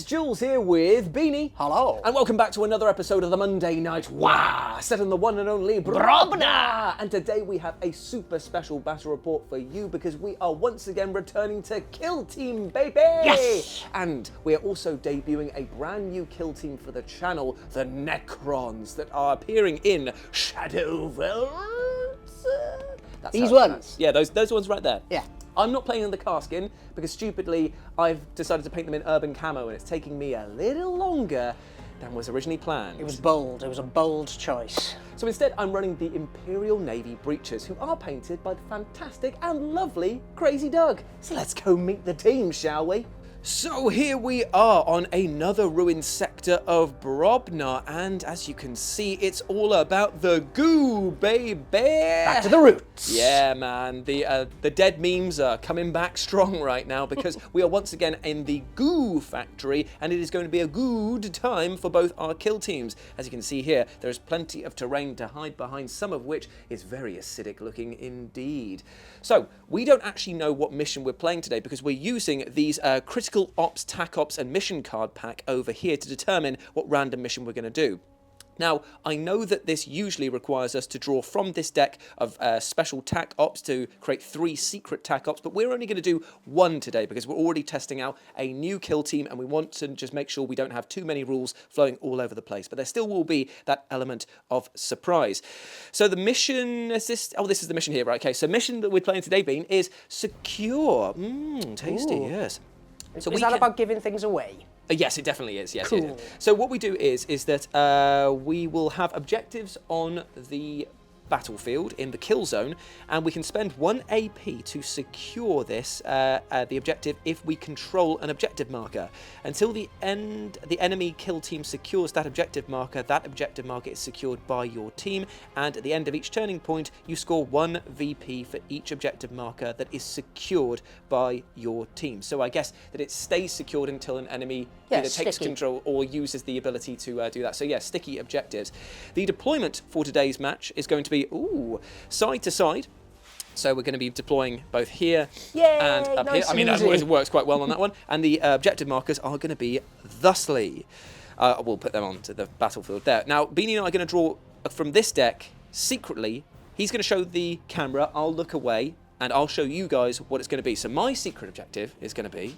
Jules here with Beanie. Hello. And welcome back to another episode of the Monday Night Wah, set on the one and only Brobna. And today we have a super special battle report for you because we are once again returning to Kill Team, baby! Yes! And we are also debuting a brand new Kill Team for the channel, the Necrons, that are appearing in Shadowverse. These ones? Yeah, those ones right there. Yeah. I'm not playing in the car skin because stupidly I've decided to paint them in urban camo and it's taking me a little longer than was originally planned. It was bold. It was a bold choice. So instead I'm running the Imperial Navy Breaches, who are painted by the fantastic and lovely Crazy Doug. So let's go meet the team, shall we? So here we are on another ruined sector of Brobna, and as you can see, it's all about the goo, baby! Back to the roots. Yeah, man. The dead memes are coming back strong right now because we are once again in the goo factory, and it is going to be a good time for both our kill teams. As you can see here, there is plenty of terrain to hide behind, some of which is very acidic looking indeed. So we don't actually know what mission we're playing today because we're using these critical ops, tac ops, and mission card pack over here to determine what random mission we're going to do. Now, I know that this usually requires us to draw from this deck of special tac ops to create 3 secret tac ops, but we're only going to do 1 today because we're already testing out a new kill team and we want to just make sure we don't have too many rules flowing all over the place. But there still will be that element of surprise. So the mission is this. Oh, this is the mission here, right? Okay, so mission that we're playing today, Bean, is secure. Tasty, Ooh. yes. So is that about giving things away? Yes, it definitely is. Yes. Cool. It is. So what we do is that we will have objectives on the battlefield in the kill zone, and we can spend 1 AP to secure this the objective if we control an objective marker. Until the end, the enemy kill team secures that objective marker is secured by your team, and at the end of each turning point you score 1 VP for each objective marker that is secured by your team. So I guess that it stays secured until an enemy either takes control or uses the ability to do that. So yeah, sticky objectives. The deployment for today's match is going to be side to side. So we're going to be deploying both here and up here. I mean, it works quite well on that one. And the objective markers are going to be thusly. We'll put them onto the battlefield there. Now, Beanie and I are going to draw from this deck secretly. He's going to show the camera. I'll look away and I'll show you guys what it's going to be. So my secret objective is going to be...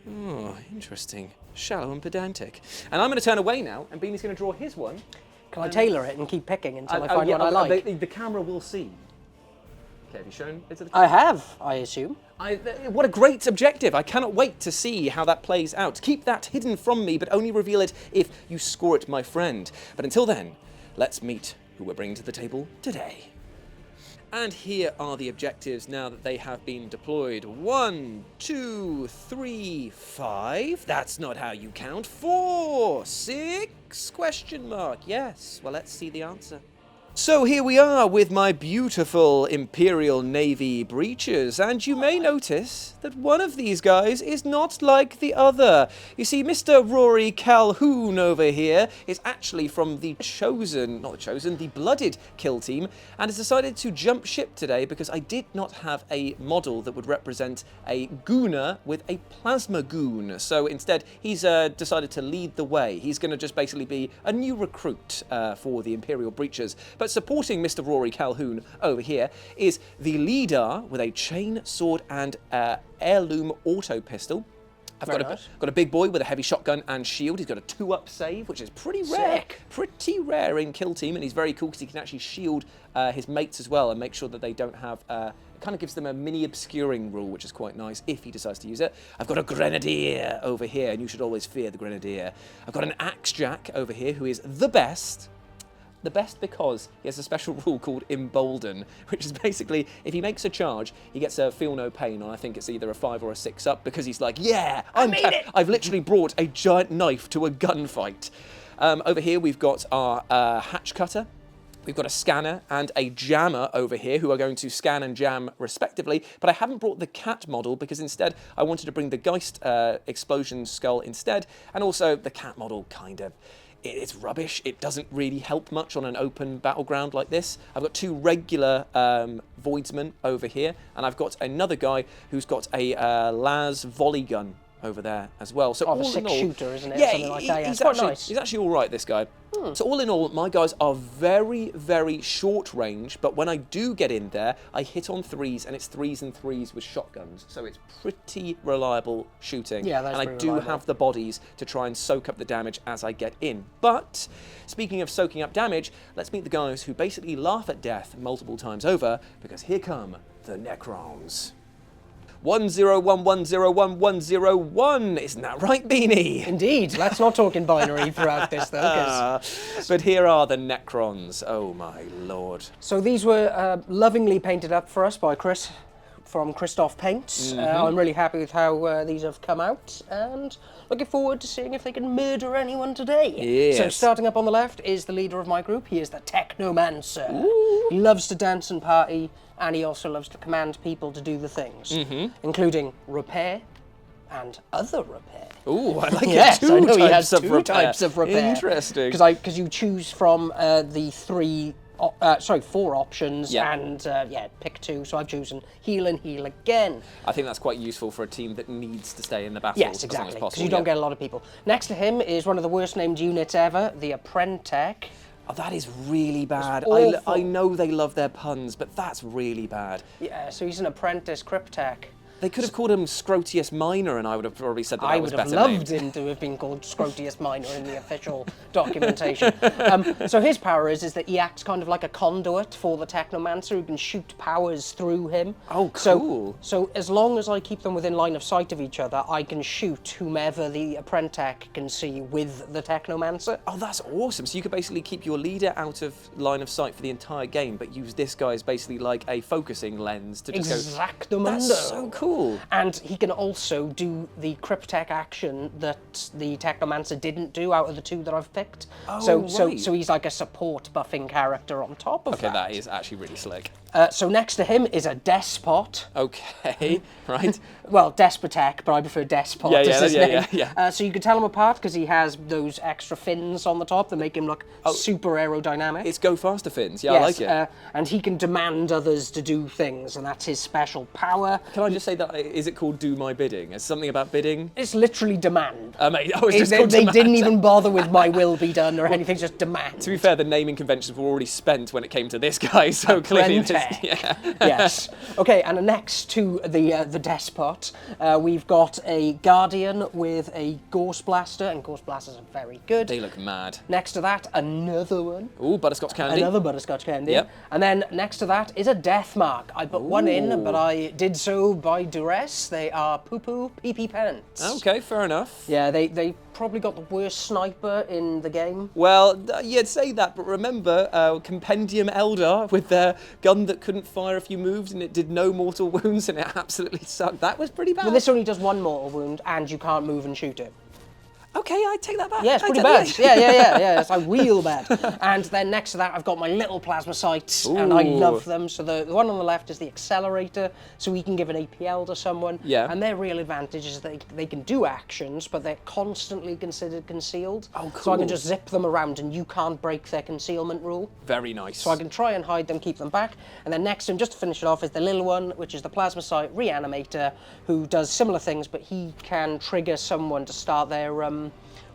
Oh, interesting. Shallow and pedantic. And I'm going to turn away now, and Beanie's going to draw his one. Can I tailor it and keep picking until I find what I like? The camera will see. Okay, have you shown it to the camera? I have, I assume. What a great objective. I cannot wait to see how that plays out. Keep that hidden from me, but only reveal it if you score it, my friend. But until then, let's meet who we're bringing to the table today. And here are the objectives now that they have been deployed. 1, 2, 3, 5. That's not how you count. 4, 6? Question mark. Yes. Well, let's see the answer. So here we are with my beautiful Imperial Navy Breaches, and you may notice that one of these guys is not like the other. You see, Mr. Rory Calhoun over here is actually from the the Blooded kill team, and has decided to jump ship today because I did not have a model that would represent a gooner with a plasma goon. So instead, he's decided to lead the way. He's going to just basically be a new recruit for the Imperial Breaches. But supporting Mr. Rory Calhoun over here is the leader with a chain, sword, and heirloom auto pistol. I've got a big boy with a heavy shotgun and shield. He's got a 2-up save, which is pretty rare. Pretty rare in kill team, and he's very cool because he can actually shield his mates as well and make sure that they don't have... it kind of gives them a mini obscuring rule, which is quite nice if he decides to use it. I've got a grenadier over here, and you should always fear the grenadier. I've got an axe jack over here, who is the best. The best because he has a special rule called Embolden, which is basically, if he makes a charge, he gets a feel no pain, and I think it's either a 5 or a 6 up, because he's like, yeah, I've literally brought a giant knife to a gunfight. Over here we've got our hatch cutter. We've got a scanner and a jammer over here who are going to scan and jam respectively, but I haven't brought the cat model because instead I wanted to bring the Geist explosion skull instead, and also the cat model kind of... It's rubbish. It doesn't really help much on an open battleground like this. I've got 2 regular Voidsmen over here, and I've got another guy who's got a las volley gun over there as well. So of a all in all, six-shooter, isn't it? yeah, Something like that. Yeah, he's it's quite actually, nice. he's actually all right, this guy. So all in all, my guys are very, very short range, but when I do get in there, I hit on threes, and it's 3s and 3s with shotguns. So it's pretty reliable shooting. Yeah, that's and I pretty do reliable. have the bodies to try and soak up the damage as I get in. But speaking of soaking up damage, let's meet the guys who basically laugh at death multiple times over, because here come the Necrons. 1011011101. Isn't that right, Beanie? Indeed. Let's not talk in binary throughout this, though. 'Cause... But here are the Necrons. Oh my lord. So these were lovingly painted up for us by Chris from Christoph Paints. I'm really happy with how these have come out, and looking forward to seeing if they can murder anyone today. Yes. So starting up on the left is the leader of my group. He is the Technomancer. Ooh. He loves to dance and party, and he also loves to command people to do the things, including repair and other repair. Ooh, I like yes, it. I know Two he has types of two repair. types of repair. Interesting. Because you choose from the four options, Yeah. and pick two. So I've chosen heal and heal again. I think that's quite useful for a team that needs to stay in the battle Yes, as long exactly. as Because possible. you don't get a lot of people. Next to him is one of the worst named units ever, the Hierotek. Oh, that is really bad. awful. I know they love their puns, but that's really bad. Yeah, so he's an apprentice cryptek. They could have called him Scrotius Minor, and I would have probably said that I was would have better loved named. him to have been called Scrotius Minor in the official documentation. So his power is that he acts kind of like a conduit for the Technomancer, who can shoot powers through him. Oh, cool. So as long as I keep them within line of sight of each other, I can shoot whomever the Apprentice can see with the Technomancer. Oh, that's awesome. So you could basically keep your leader out of line of sight for the entire game, but use this guy as basically like a focusing lens to just Exactamundo. That's so cool. And he can also do the Cryptek action that the Technomancer didn't do out of the two that I've picked. Oh, so right. he's like a support buffing character on top of Okay, that is actually really slick. So next to him is a Despot. Okay, right. Well, Despotek, but I prefer Despot Yeah, as yeah, his yeah, name. yeah. So you can tell him apart because he has those extra fins on the top that make him look super aerodynamic. It's go faster fins. Yeah, I like it. And he can demand others to do things, and that's his special power. Can I just say that, is it called Do My Bidding? Is something about bidding? It's literally demand. Mate, oh, it's just called They demand. didn't even bother with my will be done or anything, just demand. To be fair, the naming conventions were already spent when it came to this guy, so clearly Apprentice. yeah. Yes. Okay, and next to the Despot, we've got a Guardian with a Ghost Blaster, and Ghost Blasters are very good. They look mad. Next to that, another one. Ooh, butterscotch candy. Another butterscotch candy. Yep. And then next to that is a Death Mark. I put one in, but I did so by duress. They are poo-poo pee-pee pants. Okay, fair enough. Yeah, they probably got the worst sniper in the game. Well, you'd say that, but remember Compendium Eldar with their gun that couldn't fire a few moves and it did no mortal wounds and it absolutely sucked. That was pretty bad. But this only does one mortal wound, and you can't move and shoot it. Okay, I take that back. Yeah, it's pretty bad. Yeah, it's like real bad. And then next to that, I've got my little plasma sights, and I love them. So the one on the left is the accelerator, so we can give an APL to someone. Yeah. And their real advantage is they can do actions, but they're constantly considered concealed. Oh, cool. So I can just zip them around, and you can't break their concealment rule. Very nice. So I can try and hide them, keep them back. And then next to him, just to finish it off, is the little one, which is the plasma sight reanimator, who does similar things, but he can trigger someone to start their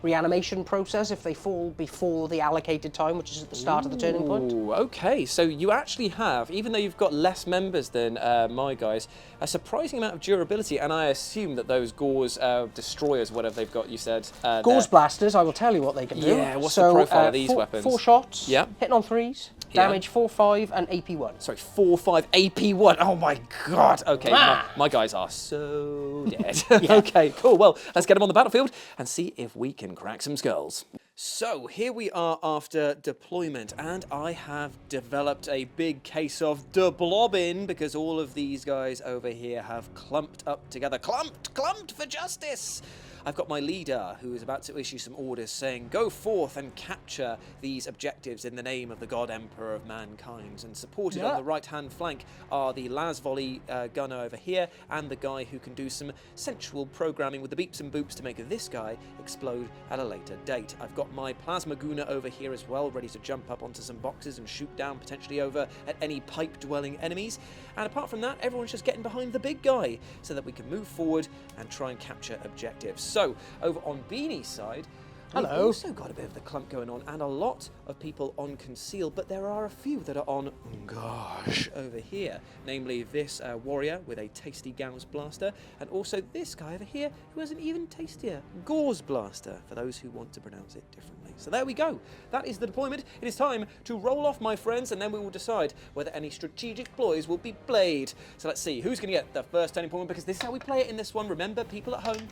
reanimation process if they fall before the allocated time, which is at the start of the turning point. Ooh, okay, so you actually have, even though you've got less members than my guys, a surprising amount of durability, and I assume that those Gauze destroyers, whatever they've got, you said. Gauze blasters, I will tell you what they can do. Yeah, what's the profile of these 4 weapons? 4 shots, Yeah. hitting on 3s, damage 4/5 and AP1. Sorry, 4/5 AP1. Oh my god. Okay, Ah. my guys are so dead. Okay, cool. Well, let's get them on the battlefield and see if we can crack some skulls. So here we are after deployment, and I have developed a big case of deblobbing because all of these guys over here have clumped up together. Clumped for justice! I've got my leader who is about to issue some orders saying, go forth and capture these objectives in the name of the God Emperor of mankind. And supported on the right-hand flank are the las volley gunner over here and the guy who can do some sensual programming with the beeps and boops to make this guy explode at a later date. I've got my plasma gooner over here as well, ready to jump up onto some boxes and shoot down potentially over at any pipe-dwelling enemies. And apart from that, everyone's just getting behind the big guy so that we can move forward and try and capture objectives. So, over on Beanie's side, we've also got a bit of the clump going on and a lot of people on conceal, but there are a few that are on gosh over here, namely this warrior with a tasty Gauss blaster, and also this guy over here who has an even tastier Gauss blaster, for those who want to pronounce it differently. So there we go. That is the deployment. It is time to roll off, my friends, and then we will decide whether any strategic ploys will be played. So let's see who's going to get the first turning point, because this is how we play it in this one. Remember, people at home.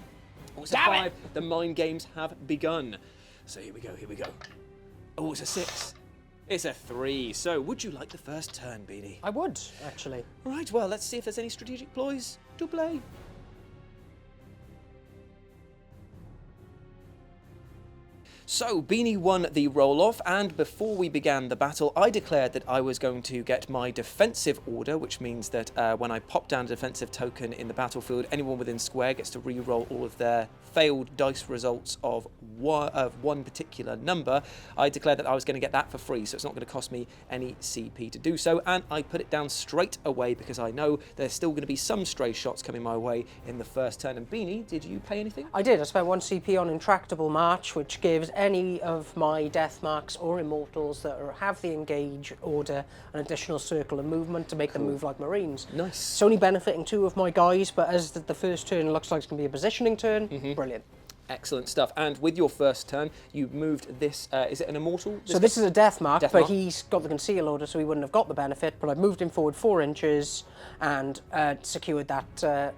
Also 5, the mind games have begun. So here we go, here we go. Oh, it's a 6. It's a 3. So would you like the first turn, Beanie? I would, actually. Right, well, let's see if there's any strategic ploys to play. So, Beanie won the roll-off, and before we began the battle, I declared that I was going to get my defensive order, which means that when I pop down a defensive token in the battlefield, anyone within square gets to re-roll all of their failed dice results of one particular number. I declared that I was going to get that for free, so it's not going to cost me any CP to do so, and I put it down straight away because I know there's still going to be some stray shots coming my way in the first turn. And Beanie, did you pay anything? I did. I spent 1 CP on Intractable March, which gives any of my Death Marks or Immortals that have the Engage order an additional circle of movement to make them move like Marines. Nice. It's only benefiting 2 of my guys, but as the first turn looks like it's going to be a positioning turn, brilliant. Excellent stuff. And with your first turn, you moved this, is it an Immortal? So this is a Death Mark, Death but Mark. he's got the Conceal order, so he wouldn't have got the benefit, but I've moved him forward 4 inches and secured that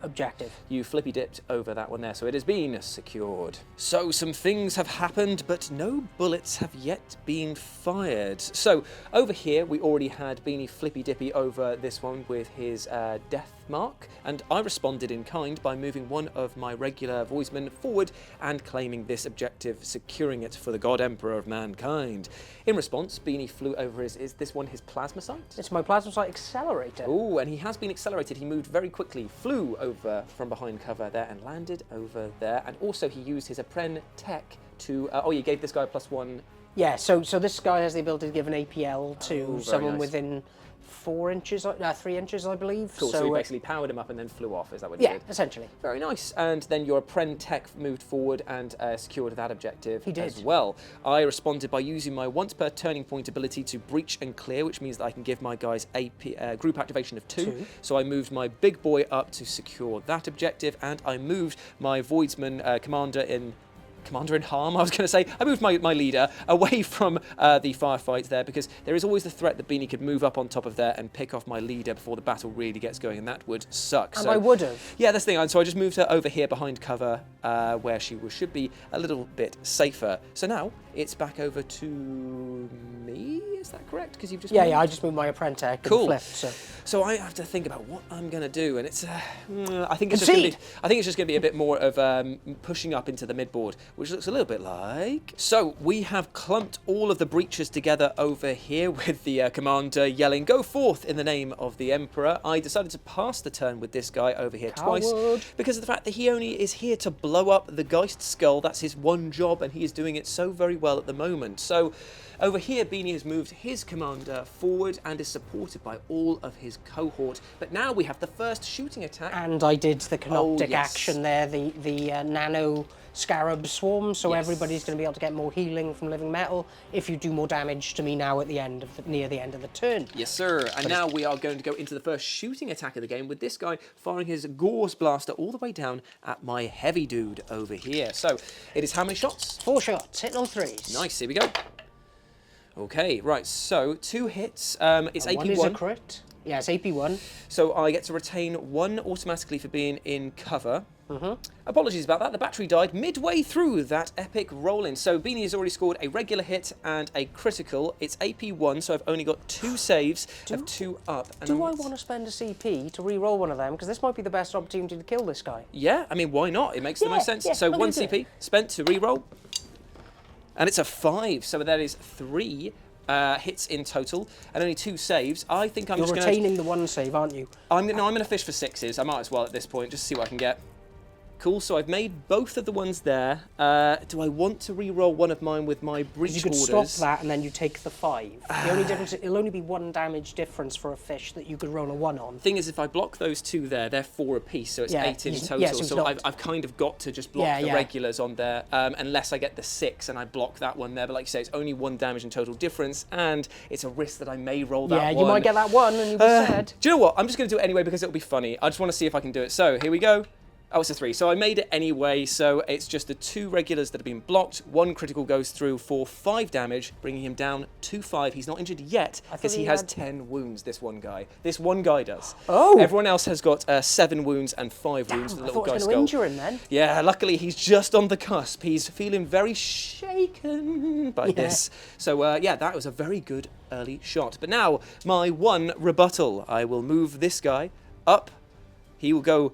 objective. You flippy dipped over that one there, so it has been secured. So some things have happened, but no bullets have yet been fired. So over here, we already had Beanie flippy dippy over this one with his death mark, and I responded in kind by moving one of my regular voicemen forward and claiming this objective, securing it for the God Emperor of mankind. In response, Beanie flew over is this one his plasma sight? It's my Plasma Sight Accelerator. Oh, and he has been accelerated. He moved very quickly, flew over from behind cover there and landed over there. And also he used his Apprend Tech to, you gave this guy a +1. Yeah, so this guy has the ability to give an APL to very someone nice. within 4 inches, 3 inches, I believe. Cool, so he basically powered him up and then flew off, is that what he yeah, did? essentially. Very nice. And then your Apprend Tech moved forward and secured that objective He did. as well. I responded by using my once per turning point ability to breach and clear, which means that I can give my guys a group activation of 2. So I moved my big boy up to secure that objective, and I moved my Voidsman Commander in harm, I was going to say. I moved my leader away from the firefight there, because there is always the threat that Beanie could move up on top of there and pick off my leader before the battle really gets going, and that would suck. And so, I would have. Yeah, that's the thing. So I just moved her over here behind cover where she should be a little bit safer. So now it's back over to me, is that correct? Because you've just Yeah, I just moved my Apprend Tech Cool. and flipped. So I have to think about what I'm going to do, and it's I think it's just going to be a bit more of pushing up into the midboard, which looks a little bit like. So we have clumped all of the breaches together over here with the commander yelling, "Go forth in the name of the Emperor." I decided to pass the turn with this guy over here twice because of the fact that he only is here to blow up the Geist Skull. That's his one job, and he is doing it so very well at the moment. So over here, Beanie has moved his commander forward and is supported by all of his cohort. But now we have the first shooting attack. And I did the Canoptic yes. action there, the nano scarab swarm, so Yes. everybody's going to be able to get more healing from living metal if you do more damage to me now at the end of near the end of the turn. Yes, sir. And now we are going to go into the first shooting attack of the game with this guy firing his Gauss blaster all the way down at my heavy dude over here. So it is how many shots? 4 shots, hitting on 3s. Nice. Here we go. Okay, right. So 2 hits. It's AP1. One is a crit. Yeah, it's AP1. So I get to retain 1 automatically for being in cover. Apologies about that. The battery died midway through that epic roll-in. So Beanie has already scored a regular hit and a critical. It's AP1, so I've only got 2 saves of 2 up. And Do I want to spend a CP to re-roll one of them? Because this might be the best opportunity to kill this guy. Yeah, I mean, why not? It makes the most sense. Yeah, So I'm 1 gonna do CP spent to re-roll. And it's a 5, so that is 3 hits in total, and only 2 saves. I think I'm You're just going to... retaining the 1 save, aren't you? I'm going to fish for 6s. I might as well at this point, just see what I can get. Cool, so I've made both of the ones there. Do I want to re-roll one of mine with my breach You could orders? stop that and then you take the 5. The only difference, it'll only be 1 damage difference for a fish that you could roll a 1 on. Thing is, if I block those 2 there, they're 4 apiece, so it's 8 in total. yeah, so I've kind of got to just block the regulars on there, unless I get the 6 and I block that one there. But like you say, it's only 1 damage in total difference, and it's a risk that I may roll that one. Yeah, you might get that 1 and you'll be sad. Do you know what? I'm just going to do it anyway because it'll be funny. I just want to see if I can do it. So here we go. Oh, it's a 3. So I made it anyway, so it's just the 2 regulars that have been blocked. 1 critical goes through for 5 damage, bringing him down to 5. He's not injured yet, because he has 10 wounds, this one guy. This one guy does. Oh! Everyone else has got 7 wounds and 5 wounds. The I little thought I was guy going to skull. injure him then. Yeah, luckily he's just on the cusp. He's feeling very shaken by this. So yeah, that was a very good early shot. But now, my 1 rebuttal. I will move this guy up. He will go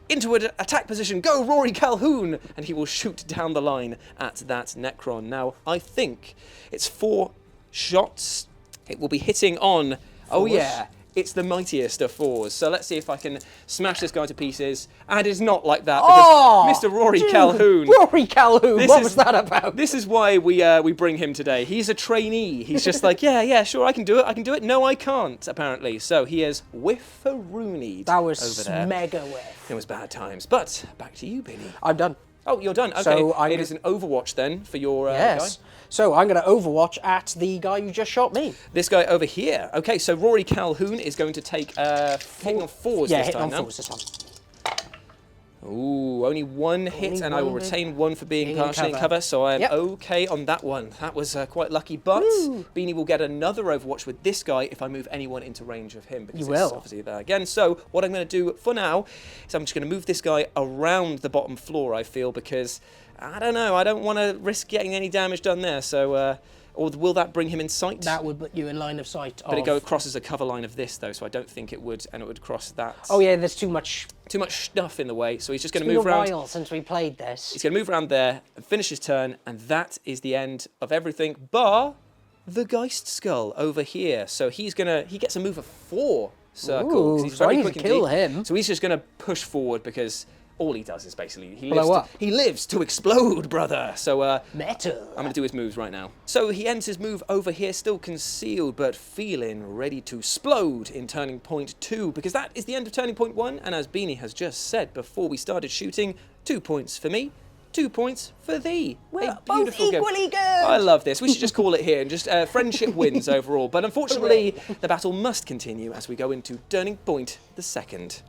into an attack position. Go, Rory Calhoun! And he will shoot down the line at that Necron. Now, I think it's 4 shots. It will be hitting on... Oh, yeah. It's the mightiest of 4s. So let's see if I can smash this guy to pieces. And it's not like that, because Mr. Rory Calhoun... Rory Calhoun, what was that about? This is why we bring him today. He's a trainee. He's just like, yeah, sure, I can do it. No, I can't, apparently. So he is whiffaroonied. That was over there. mega whiff. It was bad times. But back to you, Benny. I'm done. Oh, you're done. Okay. So it is an Overwatch then for your yes. guy. So I'm going to Overwatch at the guy who just shot me. This guy over here. Okay, so Rory Calhoun is going to take hitting on 4s yeah, this hitting time on now. 4s this time. Ooh, only 1 hit, and I will retain 1 for being partially in cover. cover, so I am okay on that one. That was quite lucky, but Beanie will get another Overwatch with this guy if I move anyone into range of him, because it's obviously there again. So what I'm going to do for now is I'm just going to move this guy around the bottom floor, I feel, because, I don't know, I don't want to risk getting any damage done there, so... or will that bring him in sight? That would put you in line of sight. But it goes across as a cover line of this, though, so I don't think it would, and it would cross that. Oh yeah, there's too much Stuff in the way, so he's just going to move move around. It's been a while since we played this. He's going to move around there and finish his turn, and that is the end of everything, bar the Geist Skull over here. So he gets a move of 4 circles. Ooh, He's so I very need quick to kill indeed. him. So he's just going to push forward because all he does is basically Blow he lives to explode, brother. So Metal. I'm going to do his moves right now. So he ends his move over here, still concealed, but feeling ready to explode in Turning Point 2, because that is the end of Turning Point 1, and as Beanie has just said before we started shooting, 2 points for me, 2 points for thee. We're both equally good. I love this. We should just call it here, and just friendship wins overall. But unfortunately, the battle must continue as we go into Turning Point the 2nd.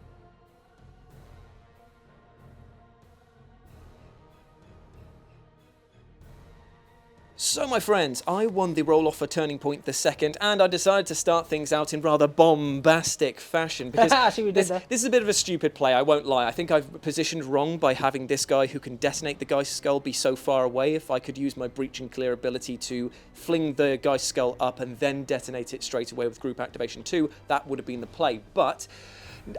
So, my friends, I won the roll-off for Turning Point the 2nd, and I decided to start things out in rather bombastic fashion, because this is a bit of a stupid play, I won't lie. I think I've positioned wrong by having this guy who can detonate the Geist Skull be so far away. If I could use my Breach and Clear ability to fling the Geist Skull up and then detonate it straight away with Group Activation 2, that would have been the play, but...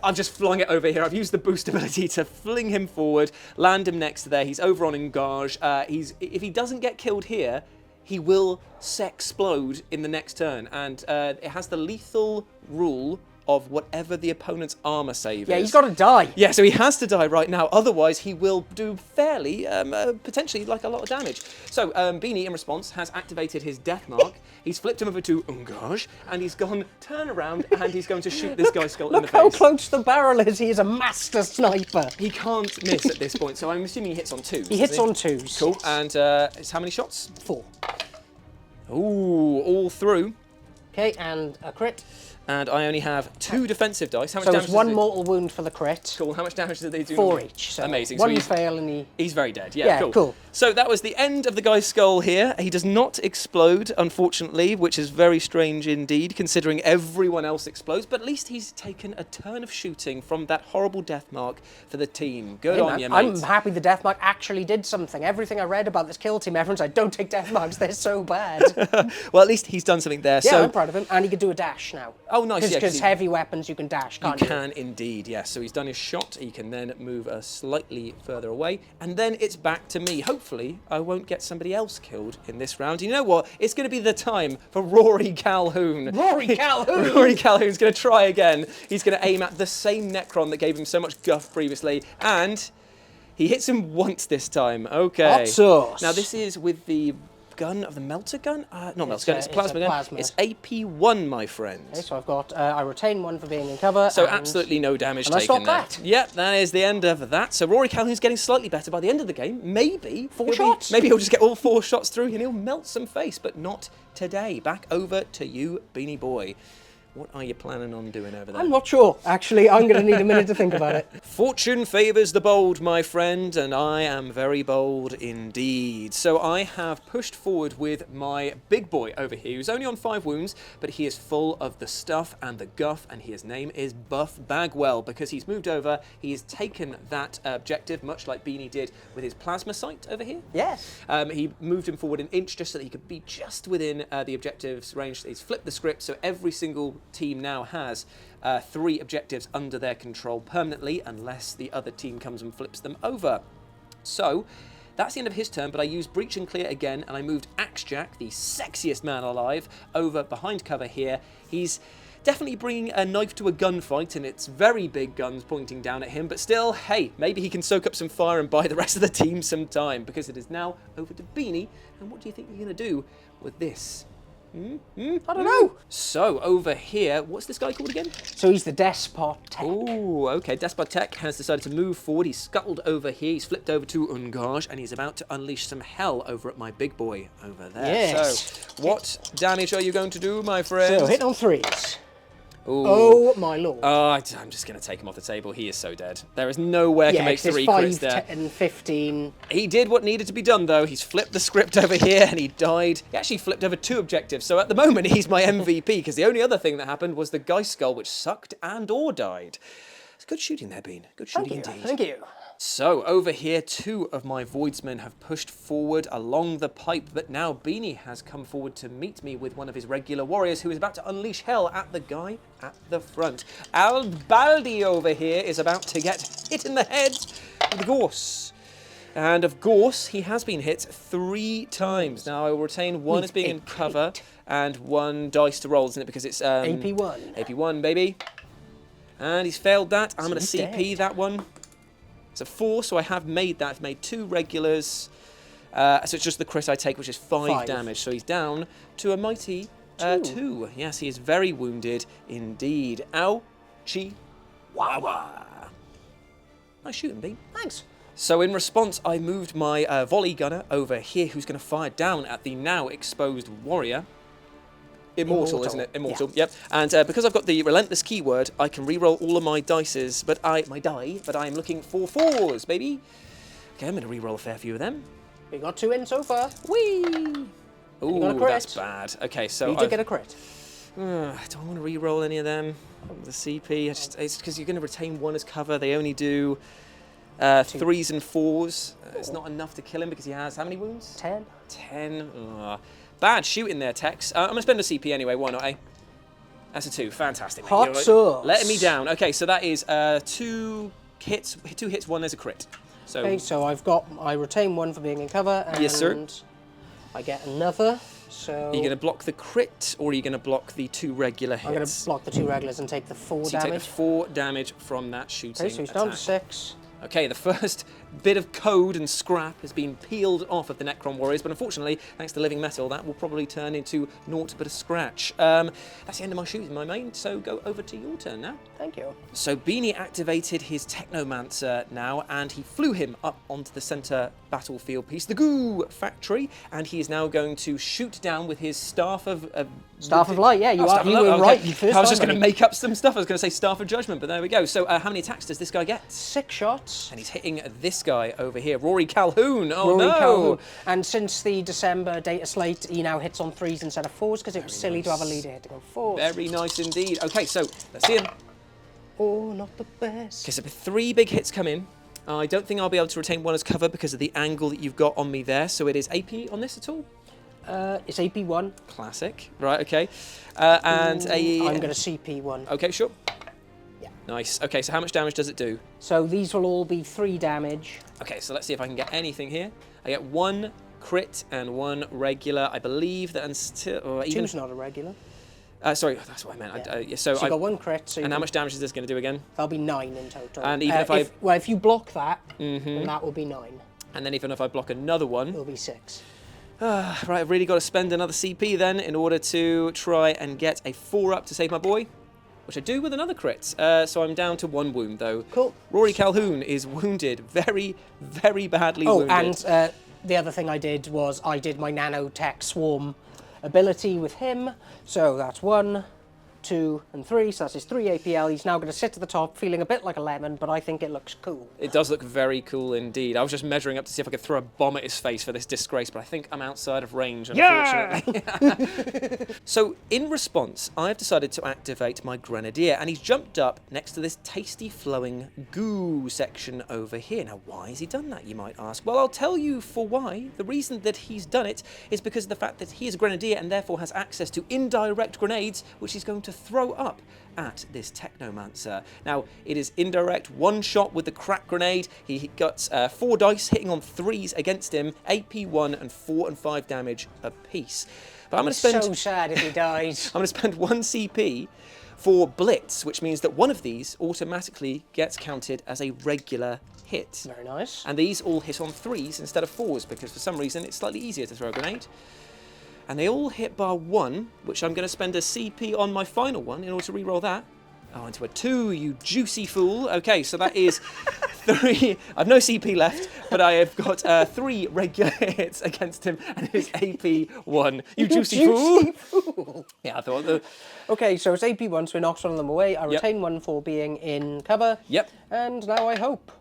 I've just flung it over here. I've used the boost ability to fling him forward, land him next to there. He's over on Engage. If he doesn't get killed here, he will sexplode in the next turn. And it has the lethal rule of whatever the opponent's armor save is. Yeah, he's got to die. Yeah, so he has to die right now. Otherwise, he will do fairly, potentially, like a lot of damage. So Beanie, in response, has activated his Death Mark. He's flipped him over to Engage, and he's gone turn around, and he's going to shoot this guy's skull in the face. Look how close the barrel is. He is a master sniper. He can't miss at this point, so I'm assuming he hits on 2s. He hits on 2s. Cool, and it's how many shots? 4. Ooh, all through. Okay, and a crit. And I only have 2 defensive dice. How much So damage it's does 1 it- mortal wound for the crit. Cool. How much damage did they do? 4 each. So Amazing. One So he's, fail and he's very dead. Yeah, Yeah, cool. cool. So that was the end of the guy's skull here. He does not explode, unfortunately, which is very strange indeed, considering everyone else explodes. But at least he's taken a turn of shooting from that horrible death mark for the team. Good on you, mate. I'm happy the death mark actually did something. Everything I read about this kill team, everyone's like, don't take death marks, they're so bad. Well, at least he's done something there. Yeah, So I'm proud of him. And he can do a dash now. Oh, nice, yeah, 'cause Because he- heavy weapons, you can dash, can't you? can indeed, yes. So he's done his shot. He can then move slightly further away. And then it's back to me. Hopefully, I won't get somebody else killed in this round. You know what? It's going to be the time for Rory Calhoun. Rory Calhoun! Rory Calhoun's going to try again. He's going to aim at the same Necron that gave him so much guff previously. And he hits him once this time. Okay. Hot sauce. Now, this is with the gun of the melter gun? Not melter gun, it's a plasma gun. plasma. It's AP1, my friend. Okay, so I've got, I retain 1 for being in cover. So and absolutely no damage and I taken stop there. that. Yep, that is the end of that. So Rory Calhoun's getting slightly better by the end of the game. Maybe 4 shots. Maybe he'll just get all 4 shots through and he'll melt some face, but not today. Back over to you, Beanie Boy. What are you planning on doing over there? I'm not sure. Actually, I'm going to need a minute to think about it. Fortune favours the bold, my friend, and I am very bold indeed. So I have pushed forward with my big boy over here, who's only on 5 wounds, but he is full of the stuff and the guff, and his name is Buff Bagwell, because he's moved over, he has taken that objective, much like Beanie did with his plasma sight over here. Yes. He moved him forward an inch just so that he could be just within the objective's range. He's flipped the script, so every single team now has 3 objectives under their control permanently, unless the other team comes and flips them over. So that's the end of his turn, but I used Breach and Clear again, and I moved Axejack, the sexiest man alive, over behind cover here. He's definitely bringing a knife to a gunfight, and it's very big guns pointing down at him, but still, hey, maybe he can soak up some fire and buy the rest of the team some time, because it is now over to Beanie, and what do you think you're going to do with this? I don't know. So, over here, what's this guy called again? So he's the Despot Tech. Oh, okay. Despot Tech has decided to move forward. He's scuttled over here. He's flipped over to Ungage, and he's about to unleash some hell over at my big boy over there. Yes. So, what damage are you going to do, my friend? So hit on 3s. Ooh. Oh my lord. Oh, I'm just going to take him off the table. He is so dead. There is no way I can make 3 5, crits there. 10, 15. He did what needed to be done, though. He's flipped the script over here, and he died. He actually flipped over 2 objectives, so at the moment, he's my MVP, because the only other thing that happened was the Geist Skull, which sucked and or died. It's good shooting there, Bean. Good shooting indeed. Thank you. So, over here, 2 of my Voidsmen have pushed forward along the pipe, but now Beanie has come forward to meet me with one of his regular warriors, who is about to unleash hell at the guy at the front. Albaldi over here is about to get hit in the head with the Gorse. And of course, he has been hit 3 times. Now, I will retain 1 as being in cover and 1 dice to roll, isn't it? Because it's AP1. AP1, baby. And he's failed that. I'm going to He's CP dead. that one. It's a 4, so I have made that. I've made 2 regulars. So it's just the crit I take, which is 5 damage. So he's down to a mighty 2. Yes, he is very wounded indeed. Ouchie. Wawa. Nice shooting, Bean. Thanks. So in response, I moved my volley gunner over here, who's going to fire down at the now exposed warrior. Immortal, isn't it? Immortal, Yeah. yep. And because I've got the relentless keyword, I can re-roll all of my dices, but I'm looking for 4s, baby. Okay, I'm going to re-roll a fair few of them. We got 2 in so far. Whee! Ooh, got a crit. that's bad. Okay, so You did get a crit. do I want to re-roll any of them? The CP, it's because you're going to retain 1 as cover. They only do 3s and 4s. It's not enough to kill him because he has how many wounds? 10. 10. Ugh. Bad shooting there, Tex. I'm going to spend a CP anyway. Why not, eh? That's a 2. Fantastic. mate. Hot You're sauce. letting me down. Okay, so that is 2 hits. 2 hits, 1 as a crit. So Okay, so I retain 1 for being in cover, and Yes, sir. I get another. So are you going to block the crit, or are you going to block the 2 regular hits? I'm going to block the 2 regulars and take the 4 So you damage. take the 4 damage from that shooting Okay, so he's down to attack. 6. Okay, the first bit of code and scrap has been peeled off of the Necron warriors, but unfortunately, thanks to living metal, that will probably turn into naught but a scratch. That's the end of my shooting, my main, so go over to your turn now. Thank you. So Beanie activated his Technomancer now, and he flew him up onto the center battlefield piece, the Goo Factory, and he is now going to shoot down with his Staff of Light, yeah, you were right first I was just time, going to make up some stuff. I was going to say Staff of Judgment, but there we go. So how many attacks does this guy get? 6 shots. And he's hitting this guy over here, Rory Calhoun. Oh Rory no! Calhoun. And since the December data slate, he now hits on 3s instead of 4s because it was silly to have a leader hitting on 4s. Very nice indeed. Okay, so let's see him. Oh, not the best. Okay, so 3 big hits come in. I don't think I'll be able to retain one as cover because of the angle that you've got on me there. So it is AP on this at all? It's AP1. Classic. Right, okay. And I'm going to CP1. Okay, sure. Yeah. Nice. Okay, so how much damage does it do? So these will all be 3 damage. Okay, so let's see if I can get anything here. I get 1 crit and 1 regular. I believe that until... Or even, 2's not a regular. sorry, that's what I meant. Yeah. So you got 1 crit. So and how much damage is this going to do again? That'll be 9 in total. And even if you block that, then that will be 9. And then even if I block another one... It'll be 6. Right, I've really got to spend another CP then in order to try and get a 4-up to save my boy, which I do with another crit. So I'm down to 1 wound though. Cool. Rory Calhoun is wounded, very, very badly wounded. And the other thing I did was I did my nanotech swarm ability with him. So that's 1, 2, and 3. So that's his 3 APL. He's now going to sit at the top, feeling a bit like a lemon, but I think it looks cool. It does look very cool indeed. I was just measuring up to see if I could throw a bomb at his face for this disgrace, but I think I'm outside of range, unfortunately. Yeah! So, in response, I've decided to activate my Grenadier, and he's jumped up next to this tasty flowing goo section over here. Now, why has he done that, you might ask? Well, I'll tell you for why. The reason that he's done it is because of the fact that he is a Grenadier and therefore has access to indirect grenades, which he's going to throw up at this Technomancer. Now, it is indirect, 1 shot with the crack grenade. He got 4 dice hitting on 3s against him, AP1 and 4 and 5 damage apiece. But I'm going to spend... so sad if he dies. I'm going to spend 1 CP for Blitz, which means that one of these automatically gets counted as a regular hit. Very nice. And these all hit on 3s instead of 4s, because for some reason it's slightly easier to throw a grenade. And they all hit bar 1, which I'm going to spend a CP on my final one in order to re-roll that. Oh, into a 2, you juicy fool. Okay, so that is 3. I've no CP left, but I have got 3 regular hits against him, and it's AP 1. You juicy fool. Yeah, I thought... Okay, so it's AP1, so we knocked one of them away. I retain 1 for being in cover. Yep. And now I hope.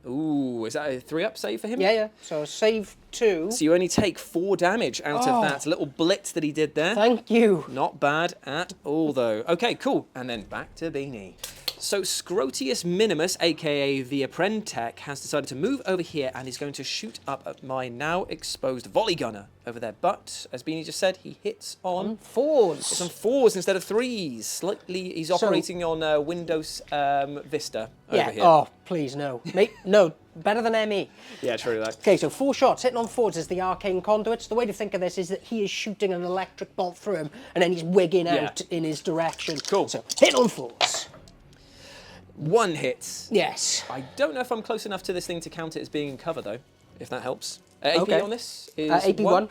Ooh, is that a 3-up save for him? Yeah, yeah. So save 2. So you only take 4 damage out of that little blitz that he did there. Thank you. Not bad at all, though. Okay, cool. And then back to Beanie. So Scrotius Minimus, aka the Apprentech, has decided to move over here and is going to shoot up at my now exposed volley gunner over there. But, as Beanie just said, he hits on 4s. It's on 4s instead of 3s. Slightly, he's operating on Windows Vista over here. Oh, please, no. No, better than ME. Yeah, true that. Okay, so 4 shots, hitting on 4s is the arcane conduits. The way to think of this is that he is shooting an electric bolt through him, and then he's wigging out in his direction. Cool. So, hit on 4s. 1 hit. Yes. I don't know if I'm close enough to this thing to count it as being in cover, though, if that helps. AP on this is AP 1.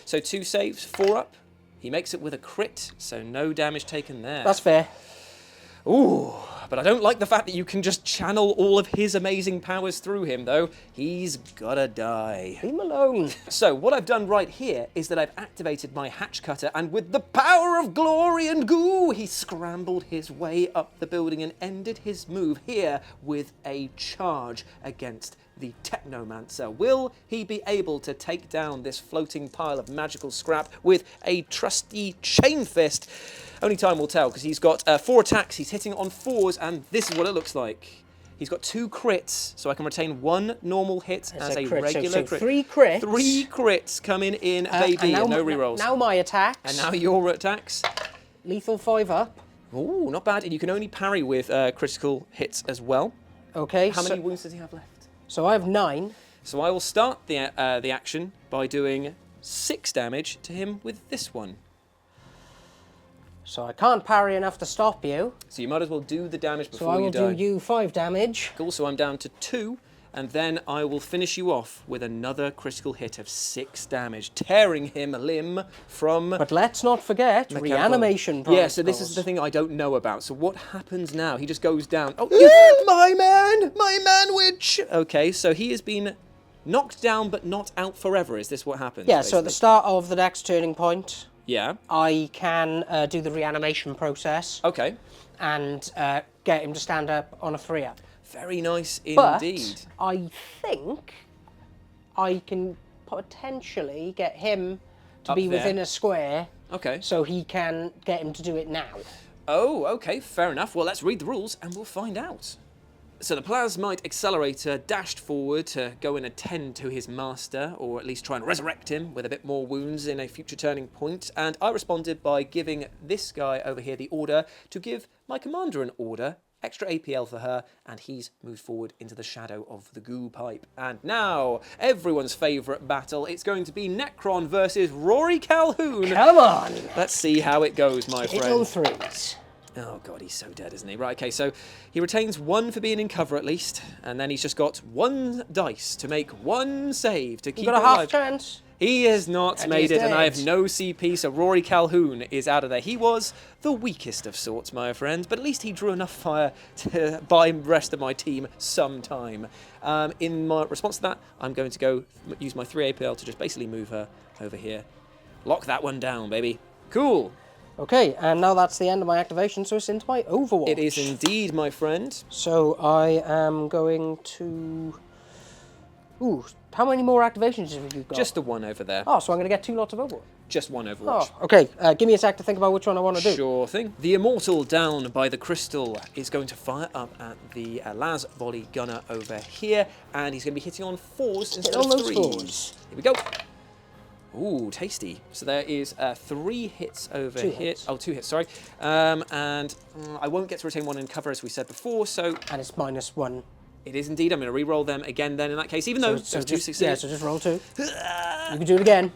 So 2 saves, 4 up. He makes it with a crit, so no damage taken there. That's fair. Ooh, but I don't like the fact that you can just channel all of his amazing powers through him, though. He's gotta die. Leave him alone. So what I've done right here is that I've activated my hatch cutter, and with the power of glory and goo, he scrambled his way up the building and ended his move here with a charge against the Technomancer. Will he be able to take down this floating pile of magical scrap with a trusty chain fist? Only time will tell, because he's got 4 attacks, he's hitting on 4s, and this is what it looks like. He's got 2 crits, so I can retain 1 normal hit as a regular crit. 3 crits. 3 crits coming in, baby, and no rerolls. Now my attacks. And now your attacks. Lethal 5 up. Ooh, not bad. And you can only parry with critical hits as well. Okay. How many wounds does he have left? So I have 9. So I will start the action by doing 6 damage to him with this one. So I can't parry enough to stop you. So you might as well do the damage before So I will you die. do you 5 damage. Also, I'm down to 2. And then I will finish you off with another critical hit of 6 damage, tearing him a limb from... But let's not forget reanimation protocols. Yeah, so this is the thing I don't know about. So what happens now? He just goes down. Oh, my man witch! Okay, so he has been knocked down but not out forever. Is this what happens? Yeah, basically? so at the start of the next turning point, yeah, I can do the reanimation process. Okay. And get him to stand up on a 3-up. Very nice But indeed. I think I can potentially get him to Up be there. within a square. Okay. So he can get him to do it now. Oh, okay, fair enough. Well, let's read the rules and we'll find out. So the Plasmite Accelerator dashed forward to go and attend to his master, or at least try and resurrect him with a bit more wounds in a future turning point, and I responded by giving this guy over here the order to give my commander an order, extra APL for her, and he's moved forward into the shadow of the goo pipe. And now, everyone's favourite battle, it's going to be Necron versus Rory Calhoun. Come on! Let's see how it goes, my Hit friend. on 3s. Oh god, he's so dead, isn't he? Right, okay, so he retains 1 for being in cover at least, and then he's just got 1 dice to make 1 save to keep You've it got a half alive. chance. He has not And made he's it, and I have dead. no CP, so Rory Calhoun is out of there. He was the weakest of sorts, my friend, but at least he drew enough fire to buy the rest of my team some time. In my response to that, I'm going to go use my 3 APL to just basically move her over here. Lock that one down, baby. Cool. Okay, and now that's the end of my activation, so it's into my Overwatch. It is indeed, my friend. So I am going to... Ooh, how many more activations have you got? Just the one over there. Oh, so I'm going to get 2 lots of Overwatch. Just one Overwatch. Oh, okay. Give me a sec to think about which one I want to do. Sure thing. The Immortal down by the crystal is going to fire up at the Las Volley Gunner over here, and he's going to be hitting on 4s instead on of those 3s. 4s. Here we go. Ooh, tasty. So there is 3 hits over 2 here. hits. Oh, 2 hits, sorry. And I won't get to retain 1 in cover, as we said before, so And it's -1. it is indeed. I'm going to re-roll them again then in that case, even though So those 2 just, succeeded. yeah, so just roll 2. You can do it again.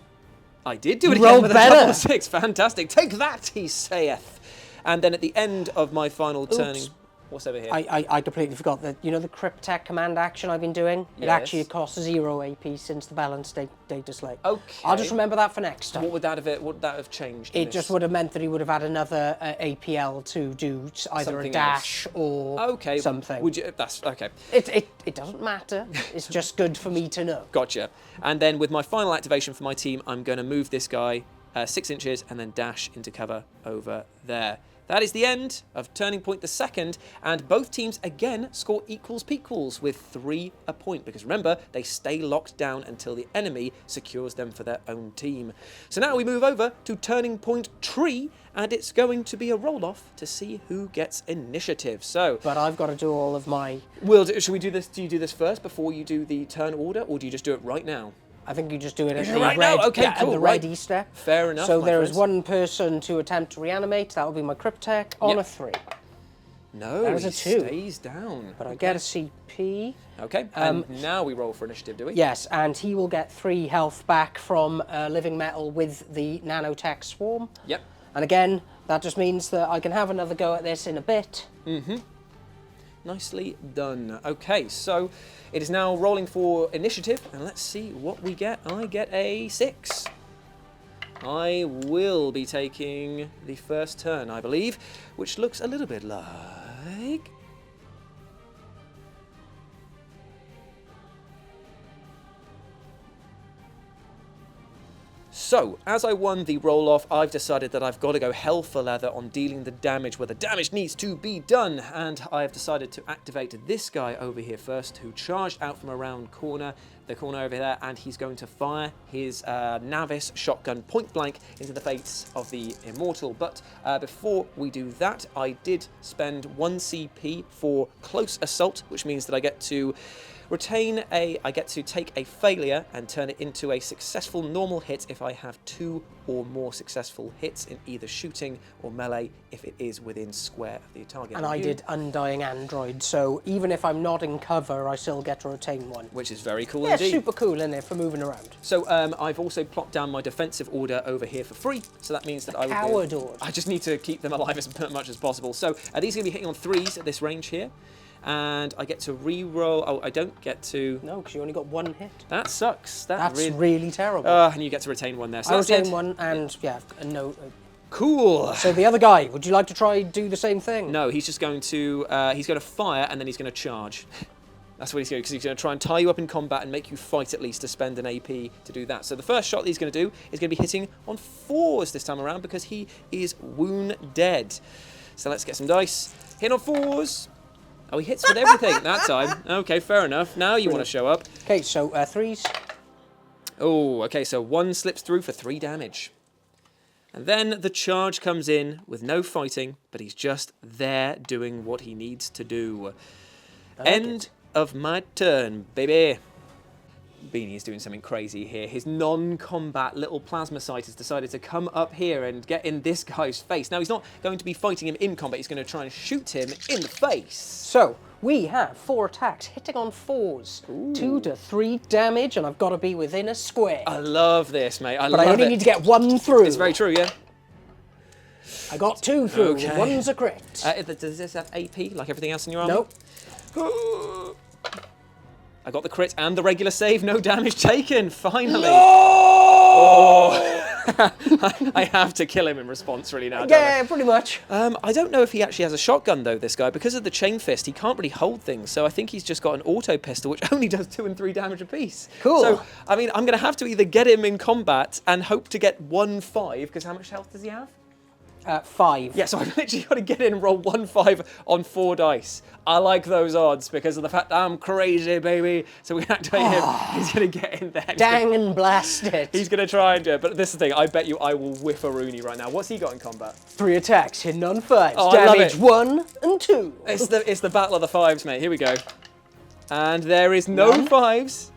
I did do it You again rolled with a better. double 6. Fantastic. Take that, he saith. And then at the end of my final turning... What's over here? I completely forgot that, you know the Cryptek command action I've been doing? It Yes. actually costs 0 AP since the balance data slate. Okay. I'll just remember that for next time. What would that have changed? in It this? just would have meant that he would have had another APL to do either Something a dash or Okay. something. Would you? That's okay. It doesn't matter. It's just good for me to know. Gotcha. And then with my final activation for my team, I'm going to move this guy 6 inches and then dash into cover over there. That is the end of Turning Point the second, and both teams again score equals with 3 a point, because remember, they stay locked down until the enemy secures them for their own team. So now we move over to Turning Point 3, and it's going to be a roll-off to see who gets initiative. So, But I've got to do all of my... should we do this? Do you do this first before you do the turn order, or do you just do it right now? I think you just do it at do the it right red, now? Okay, at cool, the right. red E step. Fair enough, So my there is friends. 1 person to attempt to reanimate. That will be my Cryptek on Yep. a 3. No, That was he a 2. stays down. But I get a CP. Okay, and now we roll for initiative, do we? Yes, and he will get 3 health back from Living Metal with the Nanotech Swarm. Yep. And again, that just means that I can have another go at this in a bit. Nicely done. Okay, so it is now rolling for initiative, and let's see what we get. I get a 6. I will be taking the first turn, I believe, which looks a little bit like... So, as I won the roll-off, I've decided that I've got to go hell for leather on dealing the damage where the damage needs to be done, and I've decided to activate this guy over here first, who charged out from around the corner over there, and he's going to fire his Navis shotgun point blank into the face of the Immortal. But before we do that, I did spend 1 CP for close assault, which means that I get to take a failure and turn it into a successful normal hit if I have 2 or more successful hits in either shooting or melee if it is within square of the target. And I did Undying Android, so even if I'm not in cover, I still get to retain 1. Which is very cool Yeah, indeed. super cool, isn't it, for moving around? So I've also plopped down my defensive order over here for free, so that means that I would Coward order. I just need to keep them alive as much as possible. So these are going to be hitting on 3s at this range here. And I get to re-roll. Oh, I don't get to. No, because you only got 1 hit. That sucks. That's really terrible. And you get to retain 1 there. So I that's retain it. 1, and yeah, no. Cool. So the other guy, would you like to try do the same thing? No, he's just going to fire and then he's going to charge. That's what he's going to do, because he's going to try and tie you up in combat and make you fight at least to spend an AP to do that. So the first shot that he's going to do is going to be hitting on 4s this time around because he is wounded. So let's get some dice. Hit on 4s. Oh, he hits with everything that time. Okay, fair enough. Now you want to show up. Okay, so 3s. Oh, okay, so 1 slips through for 3 damage. And then the charge comes in with no fighting, but he's just there doing what he needs to do. End of my turn, baby. Beanie's doing something crazy here. His non-combat little plasma sight has decided to come up here and get in this guy's face. Now, he's not going to be fighting him in combat. He's going to try and shoot him in the face. So, we have 4 attacks, hitting on 4s. Ooh. 2 to 3 damage, and I've got to be within a square. I love this, mate. But I only need to get 1 through. It's very true, yeah. I got 2 through. Okay. 1's a crit. Does this have AP, like everything else in your armor? Nope. I got the crit and the regular save. No damage taken, finally. No! Oh. I have to kill him in response, really, now, don't Yeah, pretty much. I don't know if he actually has a shotgun, though, this guy. Because of the chain fist, he can't really hold things. So I think he's just got an auto pistol, which only does 2 and 3 damage apiece. Cool. So, I mean, I'm going to have to either get him in combat and hope to get 1-5, because how much health does he have? 5. Yeah, so I've literally got to get in and roll 1-5 on 4 dice. I like those odds because of the fact that I'm crazy, baby. So we activate him. He's going to get in there. Dang and blast it. He's going to try and do it. But this is the thing. I bet you I will whiff a Rooney right now. What's he got in combat? 3 attacks, hitting on 5s. Oh, I love damage it. 1 and 2. It's the battle of the 5s, mate. Here we go. And there is no 5s.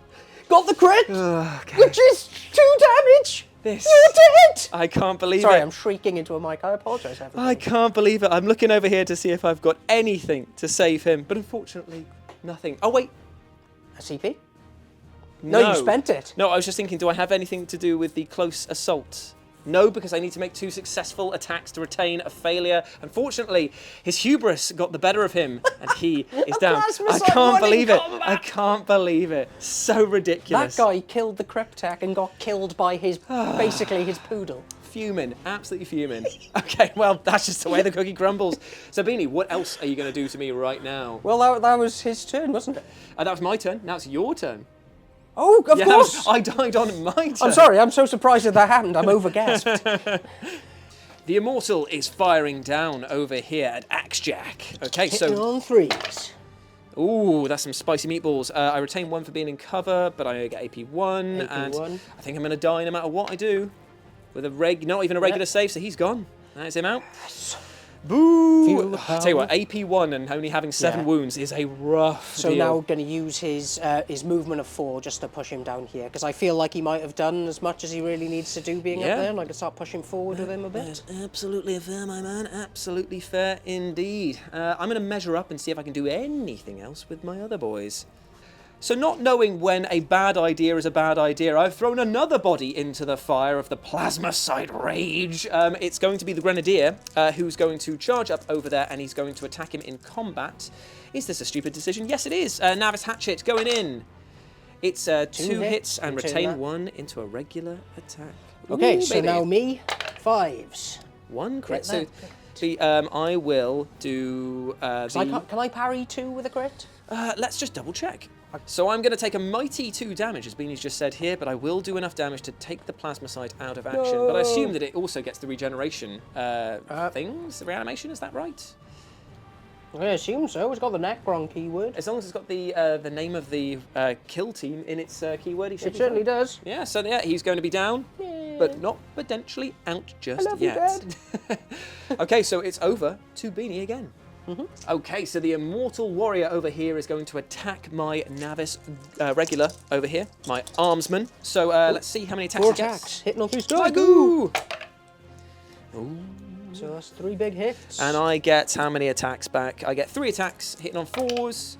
Got the crit, Okay. which is 2 damage. This. You did it! I can't believe Sorry, it. I'm shrieking into a mic. I apologise, everybody. I can't believe it. I'm looking over here to see if I've got anything to save him. But unfortunately, nothing. Oh, wait. A CP? No, you spent it. No, I was just thinking, do I have anything to do with the close assault? No, because I need to make 2 successful attacks to retain a failure. Unfortunately, his hubris got the better of him, and he is down. I can't believe it. I can't believe it. So ridiculous. That guy killed the Cryptek and got killed by his, basically his poodle. Fuming, absolutely fuming. Okay, well, that's just the way the cookie crumbles. So, Beanie, what else are you going to do to me right now? Well, that was his turn, wasn't it? That was my turn. Now it's your turn. Oh, of course. I died on my turn. I'm sorry, I'm so surprised that happened. I'm overgasped. The Immortal is firing down over here at Axejack. Okay, Hitting so... on 3s. Ooh, that's some spicy meatballs. I retain 1 for being in cover, but I get AP1. And AP1. I think I'm going to die no matter what I do. With a not even a regular save, so he's gone. That's him out. Boo! I tell you what, AP1 and only having 7 wounds is a rough So deal. now we're going to use his movement of 4 just to push him down here, because I feel like he might have done as much as he really needs to do being up there, and I can start pushing forward with him a bit. That's absolutely fair, my man. Absolutely fair indeed. I'm going to measure up and see if I can do anything else with my other boys. So not knowing when a bad idea is a bad idea, I've thrown another body into the fire of the plasma-site rage. It's going to be the Grenadier, who's going to charge up over there, and he's going to attack him in combat. Is this a stupid decision? Yes, it is. Navis Hatchet going in. It's 2 hits and retain 1 into a regular attack. Okay, Ooh, so baby. now me, 5s. 1 crit. Get So I will do Can I parry 2 with a crit? let's just double check. So I'm going to take a mighty 2 damage, as Beanie's just said here, but I will do enough damage to take the plasmacite out of action. No. But I assume that it also gets the regeneration things, the reanimation, is that right? I assume so. It's got the Necron keyword. As long as it's got the name of the kill team in its keyword, he should It be certainly fine. does. Yeah, so yeah, he's going to be down, but not potentially out just I love you, yet. Okay, so it's over to Beanie again. Okay, so the Immortal Warrior over here is going to attack my Navis regular over here, my Armsman. So let's see how many attacks 4 he gets. attacks, hitting on 3 stars. Wagoo! So that's 3 big hits. And I get how many attacks back? I get 3 attacks, hitting on 4s.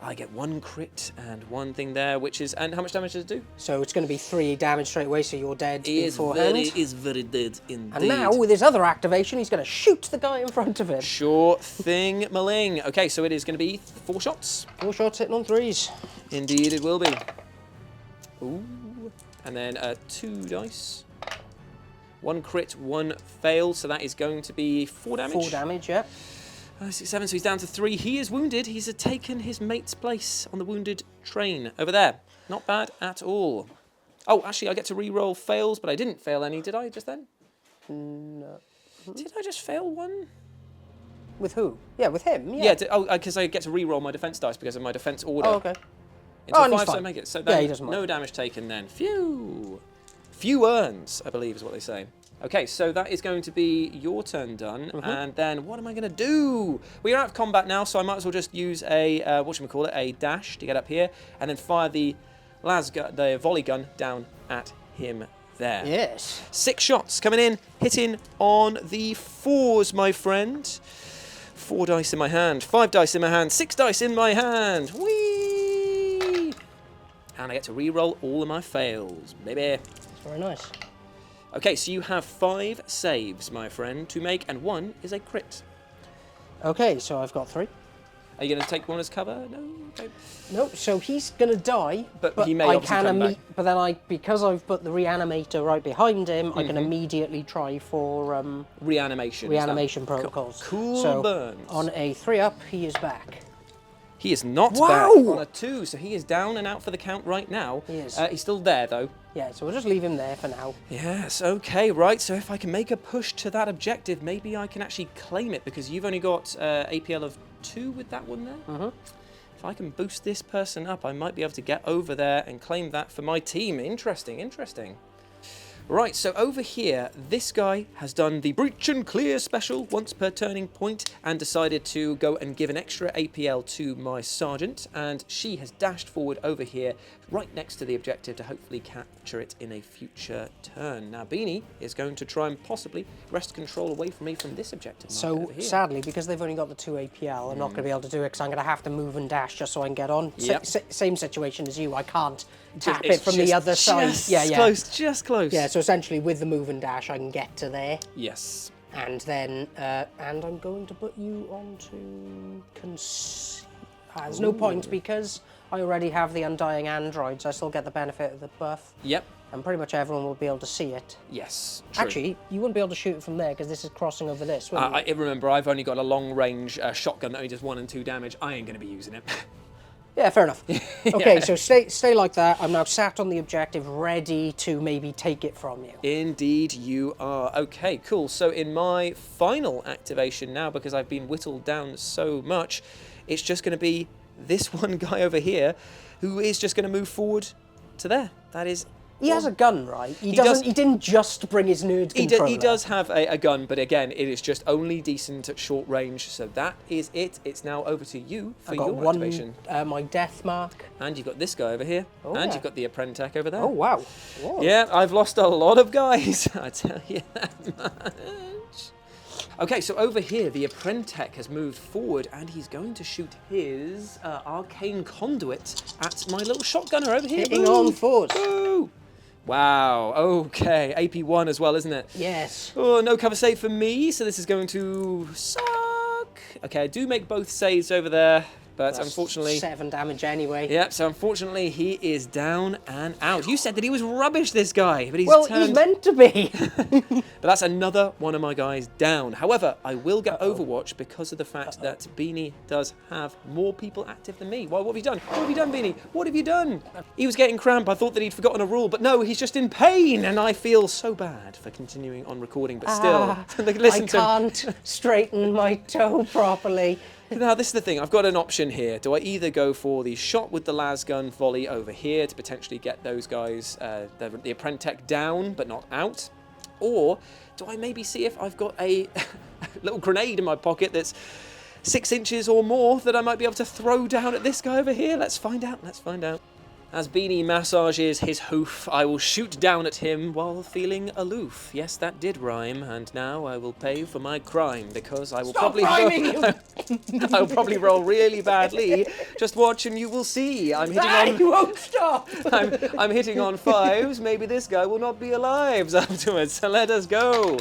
I get 1 crit and 1 thing there, which is... And how much damage does it do? So it's going to be 3 damage straight away, so you're dead Is beforehand. very dead indeed. And now, with his other activation, he's going to shoot the guy in front of him. Sure thing, Maling. Okay, so it is going to be 4 shots. 4 shots hitting on 3s. Indeed it will be. Ooh. And then 2 dice. 1 crit, 1 fail, so that is going to be 4 damage. 4 damage, yeah. 6, 7, so he's down to 3. He is wounded. He's taken his mate's place on the wounded train over there. Not bad at all. Oh, actually, I get to re-roll fails, but I didn't fail any, did I, just then? No. Did I just fail 1? With who? Yeah, with him, yeah. Yeah, because I get to re-roll my defense dice because of my defense order. Oh, okay. Until and he's 5, so I fine. make it. So Yeah, then he doesn't mind. no damage taken then. Phew! Few earns, I believe is what they say. Okay, so that is going to be your turn done, and then what am I going to do? We are out of combat now, so I might as well just use a, whatchamacallit, a dash to get up here, and then fire the volley gun down at him there. Yes. 6 shots coming in, hitting on the 4s, my friend. 4 dice in my hand, 5 dice in my hand, 6 dice in my hand. Whee! And I get to re-roll all of my fails, baby. Very nice. Okay, so you have 5 saves, my friend, to make, and 1 is a crit. Okay, so I've got 3. Are you going to take 1 as cover? No? Okay. No, so he's gonna die, But he may I obviously can come back. But then because I've put the reanimator right behind him, I can immediately try for Reanimation. reanimation protocols. Cool so burns. on a 3-up, he is back. He is not Wow! back on a 2, so he is down and out for the count right now. He is. He's still there, though. Yeah, so we'll just leave him there for now. Yes, okay, right. So if I can make a push to that objective, maybe I can actually claim it, because you've only got APL of 2 with that one there. If I can boost this person up, I might be able to get over there and claim that for my team. Interesting, interesting. Right, so over here, this guy has done the Breach and Clear special once per turning point and decided to go and give an extra APL to my sergeant, and she has dashed forward over here right next to the objective to hopefully capture it in a future turn. Now, Beanie is going to try and possibly wrest control away from me from this objective. So over here. sadly, because they've only got the 2 APL, I'm not going to be able to do it because I'm going to have to move and dash just so I can get on. Yep. Same situation as you. I can't tap It's it from the other side. Just close, just close. Yeah, so essentially with the move and dash, I can get to there. Yes. And then, and I'm going to put you onto there's no point because I already have the Undying Androids. I still get the benefit of the buff. Yep. And pretty much everyone will be able to see it. Yes. True. Actually, you wouldn't be able to shoot it from there because this is crossing over this, wouldn't you? I remember, I've only got a long-range shotgun that only does 1 and 2 damage. I ain't going to be using it. Yeah, fair enough. Okay, so stay like that. I'm now sat on the objective, ready to maybe take it from you. Indeed you are. Okay, cool. So in my final activation now, because I've been whittled down so much, it's just going to be this one guy over here who is just going to move forward to there. That is... He has a gun, right? He does- He didn't just bring his nerd controller. He does have a gun, but again, it is just only decent at short range. So that is it. It's now over to you for I've got your one, activation. my death mark. And you've got this guy over here. Oh, and yeah. you've got the Hierotek over there. Oh, wow. Whoa. Yeah, I've lost a lot of guys, I tell you that much. Okay, so over here, the Hierotek has moved forward, and he's going to shoot his arcane conduit at my little shotgunner over here. Hitting Boo! on force. Boo! Wow, okay, AP1 as well, isn't it? Yes. Oh, no cover save for me, so this is going to suck. Okay, I do make both saves over there, but That's unfortunately... 7 damage anyway. Yep, so unfortunately he is down and out. You said that he was rubbish, this guy, but he's Well, turned... he's meant to be. But that's another one of my guys down. However, I will get Overwatch because of the fact that Beanie does have more people active than me. Well, what have you done? What have you done, Beanie? What have you done? He was getting cramp. I thought that he'd forgotten a rule, but no, he's just in pain, and I feel so bad for continuing on recording, but still. Listen I to him. can't straighten my toe properly. Now, this is the thing. I've got an option here. Do I either go for the shot with the lasgun volley over here to potentially get those guys, the Hierotek down but not out? Or do I maybe see if I've got a little grenade in my pocket that's 6 inches or more that I might be able to throw down at this guy over here? Let's find out. Let's find out. As Beanie massages his hoof, I will shoot down at him while feeling aloof. Yes, that did rhyme, and now I will pay for my crime because I will Stop rhyming, you... I'll probably roll really badly. Just watch and you will see. I'm hitting on. You won't stop. I'm hitting on 5s. Maybe this guy will not be alive afterwards. So let us go.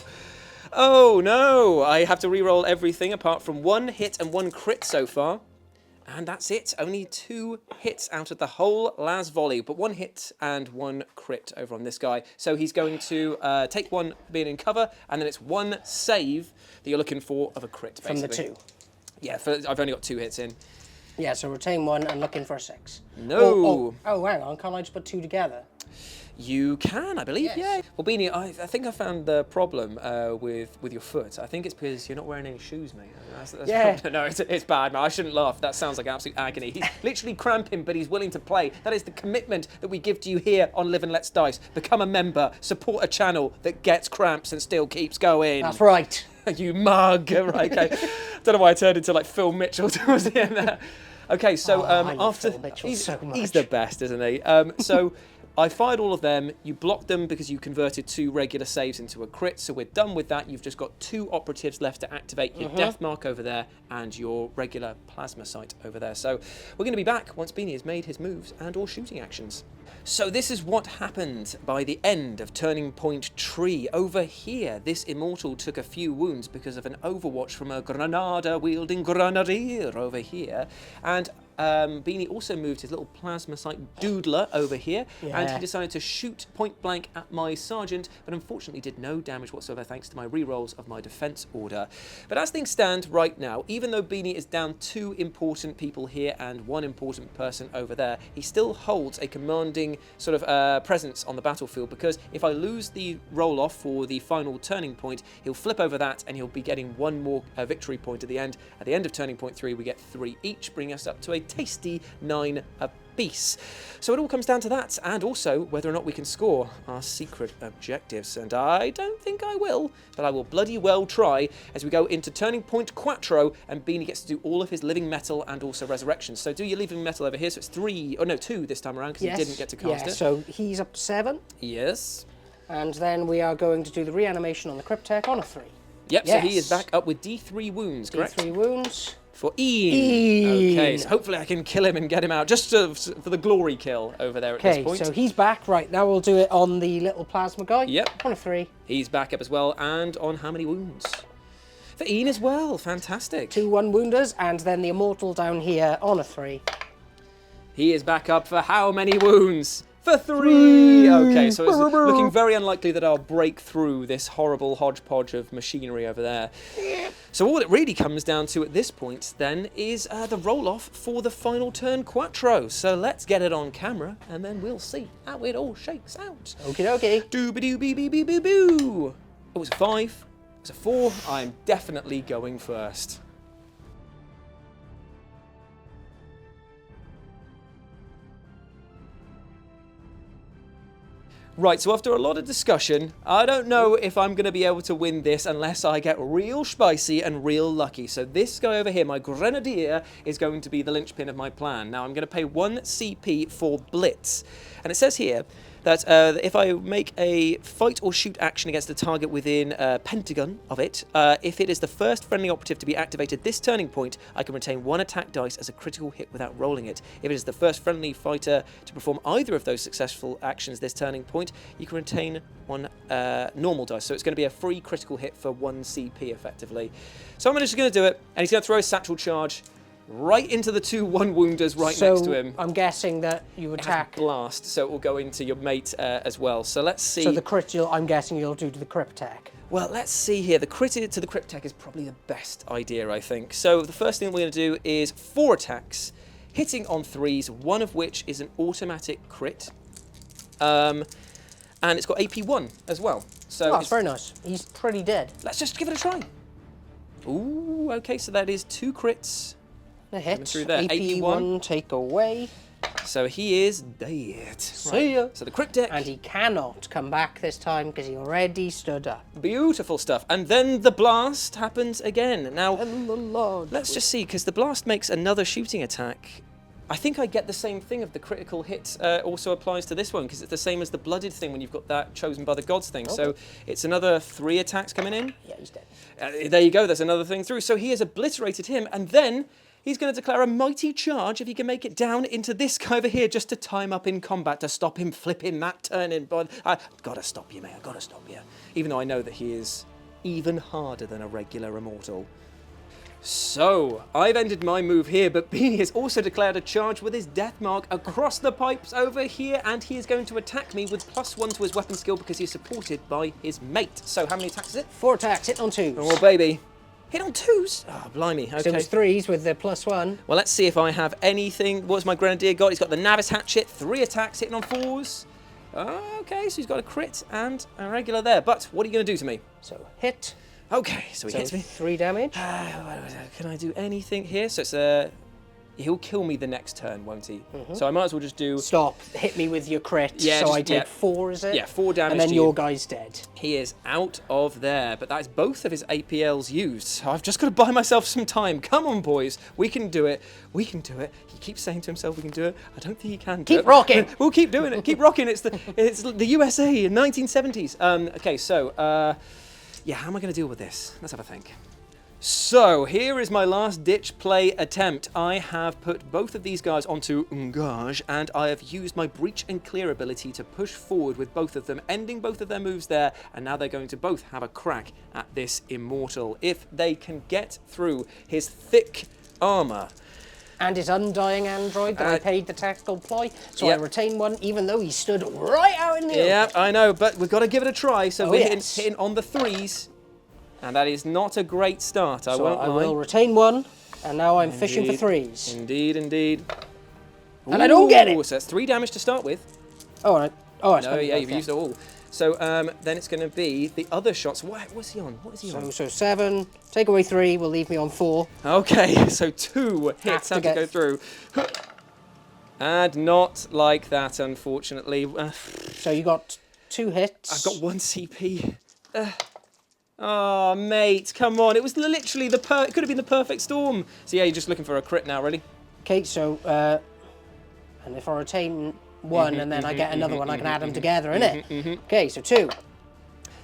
Oh no! I have to re-roll everything apart from 1 hit and 1 crit so far. And that's it. Only 2 hits out of the whole las volley, but 1 hit and 1 crit over on this guy. So he's going to take 1 being in cover, and then it's 1 save that you're looking for of a crit, basically. From the 2. Yeah, I've only got 2 hits in. Yeah, so retain 1 and looking for a 6. No. Oh, hang on. Can't I just put 2 together? You can, I believe, Yes. yeah. Well, Beanie, I think I found the problem with your foot. I think it's because you're not wearing any shoes, mate. Yeah. No, it's bad, man. I shouldn't laugh. That sounds like absolute agony. He's literally cramping, but he's willing to play. That is the commitment that we give to you here on Live and Let's Dice. Become a member. Support a channel that gets cramps and still keeps going. That's right. You mug. Right, okay. Don't know why I turned into like Phil Mitchell towards the end there. Okay, so I love after Phil Mitchell he's, so much. he's the best, isn't he? So I fired all of them. You blocked them because you converted 2 regular saves into a crit. So we're done with that. You've just got 2 operatives left to activate your death mark over there and your regular plasma sight over there. So we're going to be back once Beanie has made his moves and all shooting actions. So this is what happened by the end of Turning Point Tree. Over here, this immortal took a few wounds because of an overwatch from a Granada-wielding grenadier over here. And Beanie also moved his little plasma sight doodler over here, and he decided to shoot point blank at my sergeant, but unfortunately did no damage whatsoever thanks to my rerolls of my defense order. But as things stand right now, even though Beanie is down 2 important people here and 1 important person over there, he still holds a commanding sort of presence on the battlefield, because if I lose the roll off for the final turning point, he'll flip over that and he'll be getting 1 more victory point at the end. At the end of Turning Point 3, we get 3 each, bringing us up to a tasty 9 apiece. So it all comes down to that, and also whether or not we can score our secret objectives. And I don't think I will, but I will bloody well try as we go into Turning Point Quattro, and Beanie gets to do all of his living metal and also resurrection. So do your living metal over here, so it's 2 this time around, because he didn't get to cast it. So he's up to 7. Yes. And then we are going to do the reanimation on the Cryptek on a 3. Yep, so he is back up with D3 wounds, correct? D3 wounds. For Ian. Okay, so hopefully I can kill him and get him out, just for the glory kill over there at this point. Okay, so he's back. Right, now we'll do it on the little plasma guy. Yep. On a 3. He's back up as well, and on how many wounds? For Ian as well, fantastic. 2 1-wounders, and then the immortal down here on a 3. He is back up for how many wounds? For 3! Okay, so it's looking very unlikely that I'll break through this horrible hodgepodge of machinery over there. So all it really comes down to at this point, then, is the roll-off for the final turn Quattro. So let's get it on camera, and then we'll see how it all shakes out. Okie dokie. Doo-ba-doo-bee-bee-bee-boo! It was a 5. It was a 4. I'm definitely going first. Right, so after a lot of discussion, I don't know if I'm going to be able to win this unless I get real spicy and real lucky. So this guy over here, my Grenadier, is going to be the linchpin of my plan. Now I'm going to pay 1 CP for Blitz. And it says here that if I make a fight or shoot action against a target within a pentagon of it, if it is the first friendly operative to be activated this turning point, I can retain 1 attack dice as a critical hit without rolling it. If it is the first friendly fighter to perform either of those successful actions this turning point, you can retain 1 normal dice. So it's going to be a free critical hit for 1 CP effectively. So I'm just going to do it, and he's going to throw a satchel charge right into the 2 1-wounders right next to him. I'm guessing that you attack. Blast, so it will go into your mate as well. So let's see. So the crit, I'm guessing you'll do to the Cryptek. Well, let's see here. The crit to the Cryptek is probably the best idea, I think. So the first thing we're going to do is 4 attacks, hitting on 3s, 1 of which is an automatic crit. And it's got AP 1 as well. So that's very nice. He's pretty dead. Let's just give it a try. Ooh, okay, so that is 2 crits. A hit. Through there. AP 1 take away. So he is dead. See ya. So the Cryptek. And he cannot come back this time because he already stood up. Beautiful stuff. And then the blast happens again. Now, And the Lord. let's just see, because the blast makes another shooting attack I think I get the same thing of the critical hit also applies to this one, because it's the same as the blooded thing when you've got that chosen by the gods thing. Okay. So it's another 3 attacks coming in. Yeah, he's dead. There you go, there's another thing through. So he has obliterated him, and then he's going to declare a mighty charge if he can make it down into this guy over here, just to time up in combat, to stop him flipping that turn in. But I've got to stop you, mate, I've got to stop you. Even though I know that he is even harder than a regular immortal. So, I've ended my move here, but Beanie has also declared a charge with his death mark across the pipes over here, and he is going to attack me with +1 to his weapon skill because he's supported by his mate. So, how many attacks is it? 4 attacks, hit on 2s. Oh, baby. Hit on 2s? Oh, blimey. Okay. So it was 3s with the +1. Well, let's see if I have anything. What's my Grenadier got? He's got the Navis Hatchet, 3 attacks, hitting on 4s. Okay, so he's got a crit and a regular there. But what are you going to do to me? So hit. Okay, so he hits me. 3 damage. Can I do anything here? So it's he'll kill me the next turn, won't he? So I might as well just do... Stop. Hit me with your crit. Yeah, so just- I take yeah. 4, is it? Yeah, 4 damage And then to your you. guy's dead. He is out of there, but that is both of his APLs used. So I've just got to buy myself some time. Come on, boys. We can do it. We can do it. He keeps saying to himself we can do it. I don't think he can do it. Keep rocking. We'll keep doing it. Keep rocking. It's the USA in 1970s. Okay, so... yeah, how am I going to deal with this? Let's have a think. So, here is my last ditch play attempt. I have put both of these guys onto Ungage, and I have used my Breach and Clear ability to push forward with both of them, ending both of their moves there, and now they're going to both have a crack at this Immortal. If they can get through his thick armour. And his undying android that I paid the tactical ploy, so Yep. I retain 1, even though he stood right out in the Yeah, open. I know, but we've got to give it a try. So Oh, we're yes. hitting on the 3s, and that is not a great start, I So won't I lie. will retain 1, and now I'm fishing for Indeed. 3s. Indeed, indeed. And I don't get it. Ooh, so that's 3 damage to start with. Oh, I No, spent it, yeah, you've okay. used it all. So then it's going to be the other shots. What's he on? What is he on? So 7, take away 3, will leave me on 4. Okay, so 2 hits to have to get- go through. And not like that, unfortunately. So you got 2 hits. I've got 1 CP. Oh, mate, come on. It was literally it could have been the perfect storm. So yeah, you're just looking for a crit now, really? Okay, so, and if I retain 1 and then I get another one, I can add them together, innit? Okay, so 2.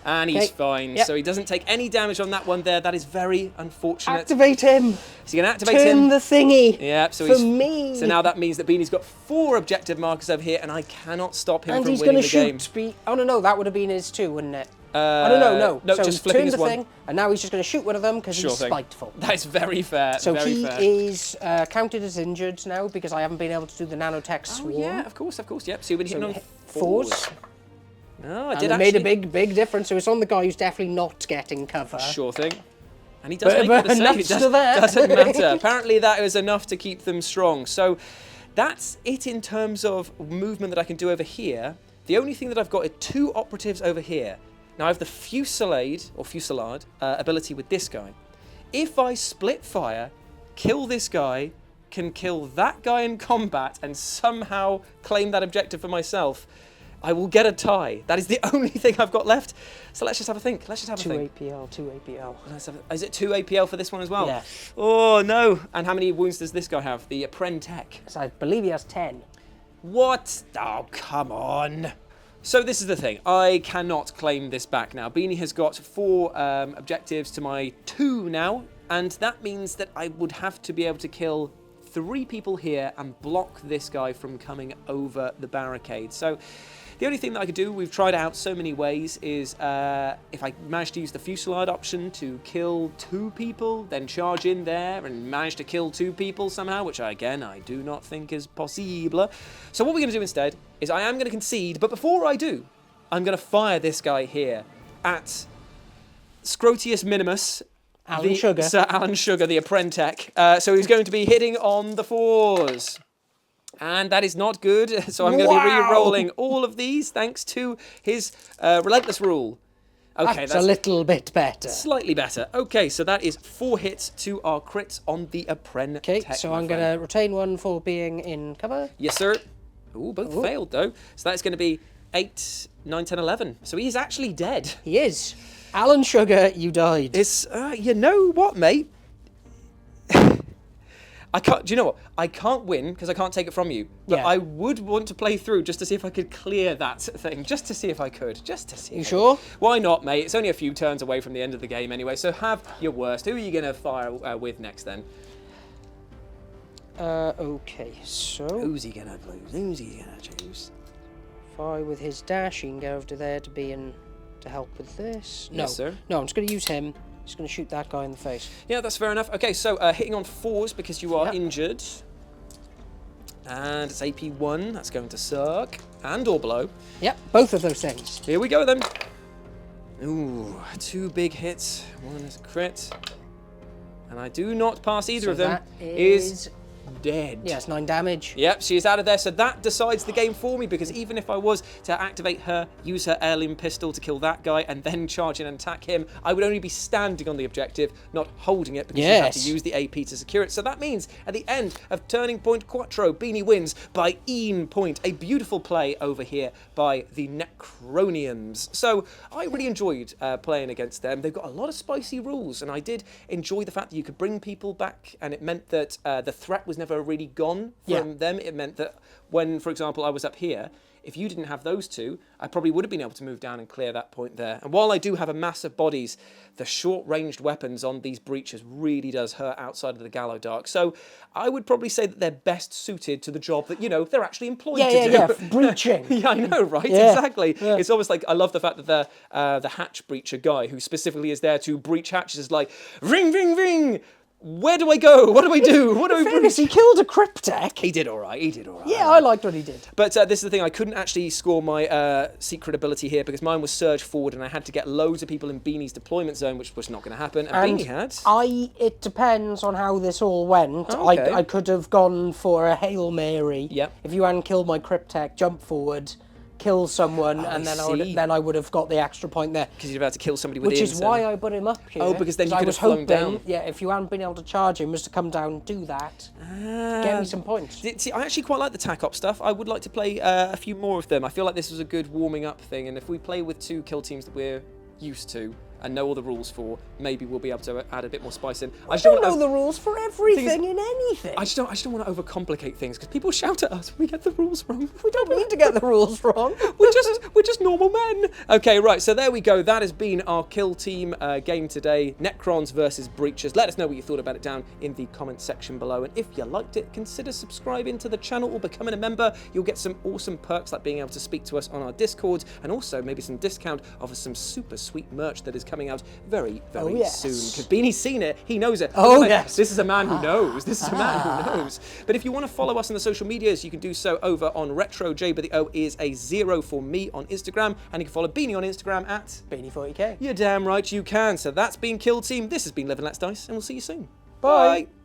And he's Okay, fine. yep. So he doesn't take any damage on that one there. That is very unfortunate. Activate him! So you're going to activate Turn him. the thingy! Yeah, so for he's me! So now that means that Beanie's got 4 objective markers over here, and I cannot stop him And from he's winning going the to game. shoot. Oh, no, that would have been his 2, wouldn't it? No, No, No, so just flipping turn his the 1. thing, and now he's just going to shoot one of them because Sure he's thing. spiteful. That is very fair. So very he fair. is counted as injured now because I haven't been able to do the nanotech Oh swarm. yeah, of course. Yep. So you've been hitting on hit 4s. No, I And did it actually. made a big difference. So it's on the guy who's definitely not getting cover. Sure thing. And he does But- make it but the nuts save. to that. Doesn't matter. Apparently that was enough to keep them strong. So that's it in terms of movement that I can do over here. The only thing that I've got are 2 operatives over here. Now I have the fusillade ability with this guy. If I split fire, kill this guy, can kill that guy in combat, and somehow claim that objective for myself, I will get a tie. That is the only thing I've got left. So let's just have a think. 2 APL, 2 APL. Is it 2 APL for this one as well? Yeah. Oh, no. And how many wounds does this guy have? The Hierotek. So I believe he has 10. What? Oh, come on. So this is the thing. I cannot claim this back now. Beanie has got 4 objectives to my 2 now. And that means that I would have to be able to kill 3 people here and block this guy from coming over the barricade. So the only thing that I could do, we've tried it out so many ways, is if I manage to use the fusillade option to kill 2 people, then charge in there and manage to kill 2 people somehow, which I do not think is possible. So what we're going to do instead is I am going to concede, but before I do, I'm going to fire this guy here at Scrotius Minimus. Alan Sugar. Sir Alan Sugar, the Hierotek. So he's going to be hitting on the 4s. And that is not good, so I'm going to be re-rolling all of these thanks to his Relentless rule. Okay, That's a little bit better. slightly better. Okay, so that is 4 hits to our crits on the Hierotek. Okay, so I'm going to retain 1 for being in cover. Yes, sir. Ooh, both failed, though. So that's going to be 8, 9, 10, 11. So he is actually dead. He is. Alan Sugar, you died. It's, you know what, mate? I can't. Do you know what? I can't win because I can't take it from you. But Yeah. I would want to play through just to see if I could clear that thing. Just to see if I could. Just to see. You sure? Why not, mate? It's only a few turns away from the end of the game anyway. So have your worst. Who are you gonna fire with next then? Okay, so Who's he gonna lose? Who's he gonna choose? Fi with his dash, he can go over to there to help with this. No, Yes, sir. no, I'm just going to use him. Just going to shoot that guy in the face. Yeah, that's fair enough. Okay, so hitting on 4s because you are Yep. injured. And it's AP1. That's going to suck. And or blow. Yep, both of those things. Here we go then. Ooh, 2 big hits. 1 is crit. And I do not pass either So of them. that Is dead. Yeah, it's 9 damage. Yep, she is out of there, so that decides the game for me, because even if I was to activate her, use her heirloom pistol to kill that guy, and then charge in and attack him, I would only be standing on the objective, not holding it, because you have to Yes. use the AP to secure it. So that means, at the end of Turning Point Quattro, Beanie wins by een point. A beautiful play over here by the Necronians. So I really enjoyed playing against them. They've got a lot of spicy rules, and I did enjoy the fact that you could bring people back, and it meant that the threat was never really gone from them. It meant that when, for example, I was up here, if you didn't have those two, I probably would have been able to move down and clear that point there. And while I do have a mass of bodies, the short-ranged weapons on these breaches really does hurt outside of the Gallow Dark. So I would probably say that they're best suited to the job that, you know, they're actually employed to do. Yeah, breaching. Yeah, I know, right? Yeah. Exactly. Yeah. It's almost like, I love the fact that the hatch breacher guy, who specifically is there to breach hatches, is like, ring, ring, ring! Where do I go? What do I do? What do I Fairness, he killed a Cryptek. He did all right. He did all right. Yeah, I liked what he did. But this is the thing. I couldn't actually score my secret ability here because mine was surge forward, and I had to get loads of people in Beanie's deployment zone, which was not going to happen. And Beanie had. It depends on how this all went. Oh, okay. I could have gone for a Hail Mary. Yep. If you hadn't killed my Cryptek, jump forward, kill someone, and then I would have got the extra point there. Because you're about to kill somebody within. Which is why I put him up here. Oh, because then you I could was have flown hoping, down. yeah, if you hadn't been able to charge him, was to come down and do that. Get me some points. See, I actually quite like the tac op stuff. I would like to play a few more of them. I feel like this was a good warming up thing, and if we play with 2 kill teams that we're used to and know all the rules for, maybe we'll be able to add a bit more spice in. I don't know the rules for everything in anything. I just don't want to overcomplicate things because people shout at us when we get the rules wrong. We don't need to get the rules wrong. We're just normal men. Okay, right. So there we go. That has been our kill team game today. Necrons versus Breachers. Let us know what you thought about it down in the comment section below. And if you liked it, consider subscribing to the channel or becoming a member. You'll get some awesome perks like being able to speak to us on our Discord, and also maybe some discount of some super sweet merch that is coming out very, very soon. Because Beanie's seen it, he knows it. Oh, yes. This is a man who knows. This is a man who knows. But if you want to follow us on the social medias, you can do so over on RetroJ, but the O is a 0 for me on Instagram, and you can follow Beanie on Instagram at Beanie40k. You're damn right you can. So that's been Kill Team. This has been Live and Let's Dice, and we'll see you soon. Bye. Bye.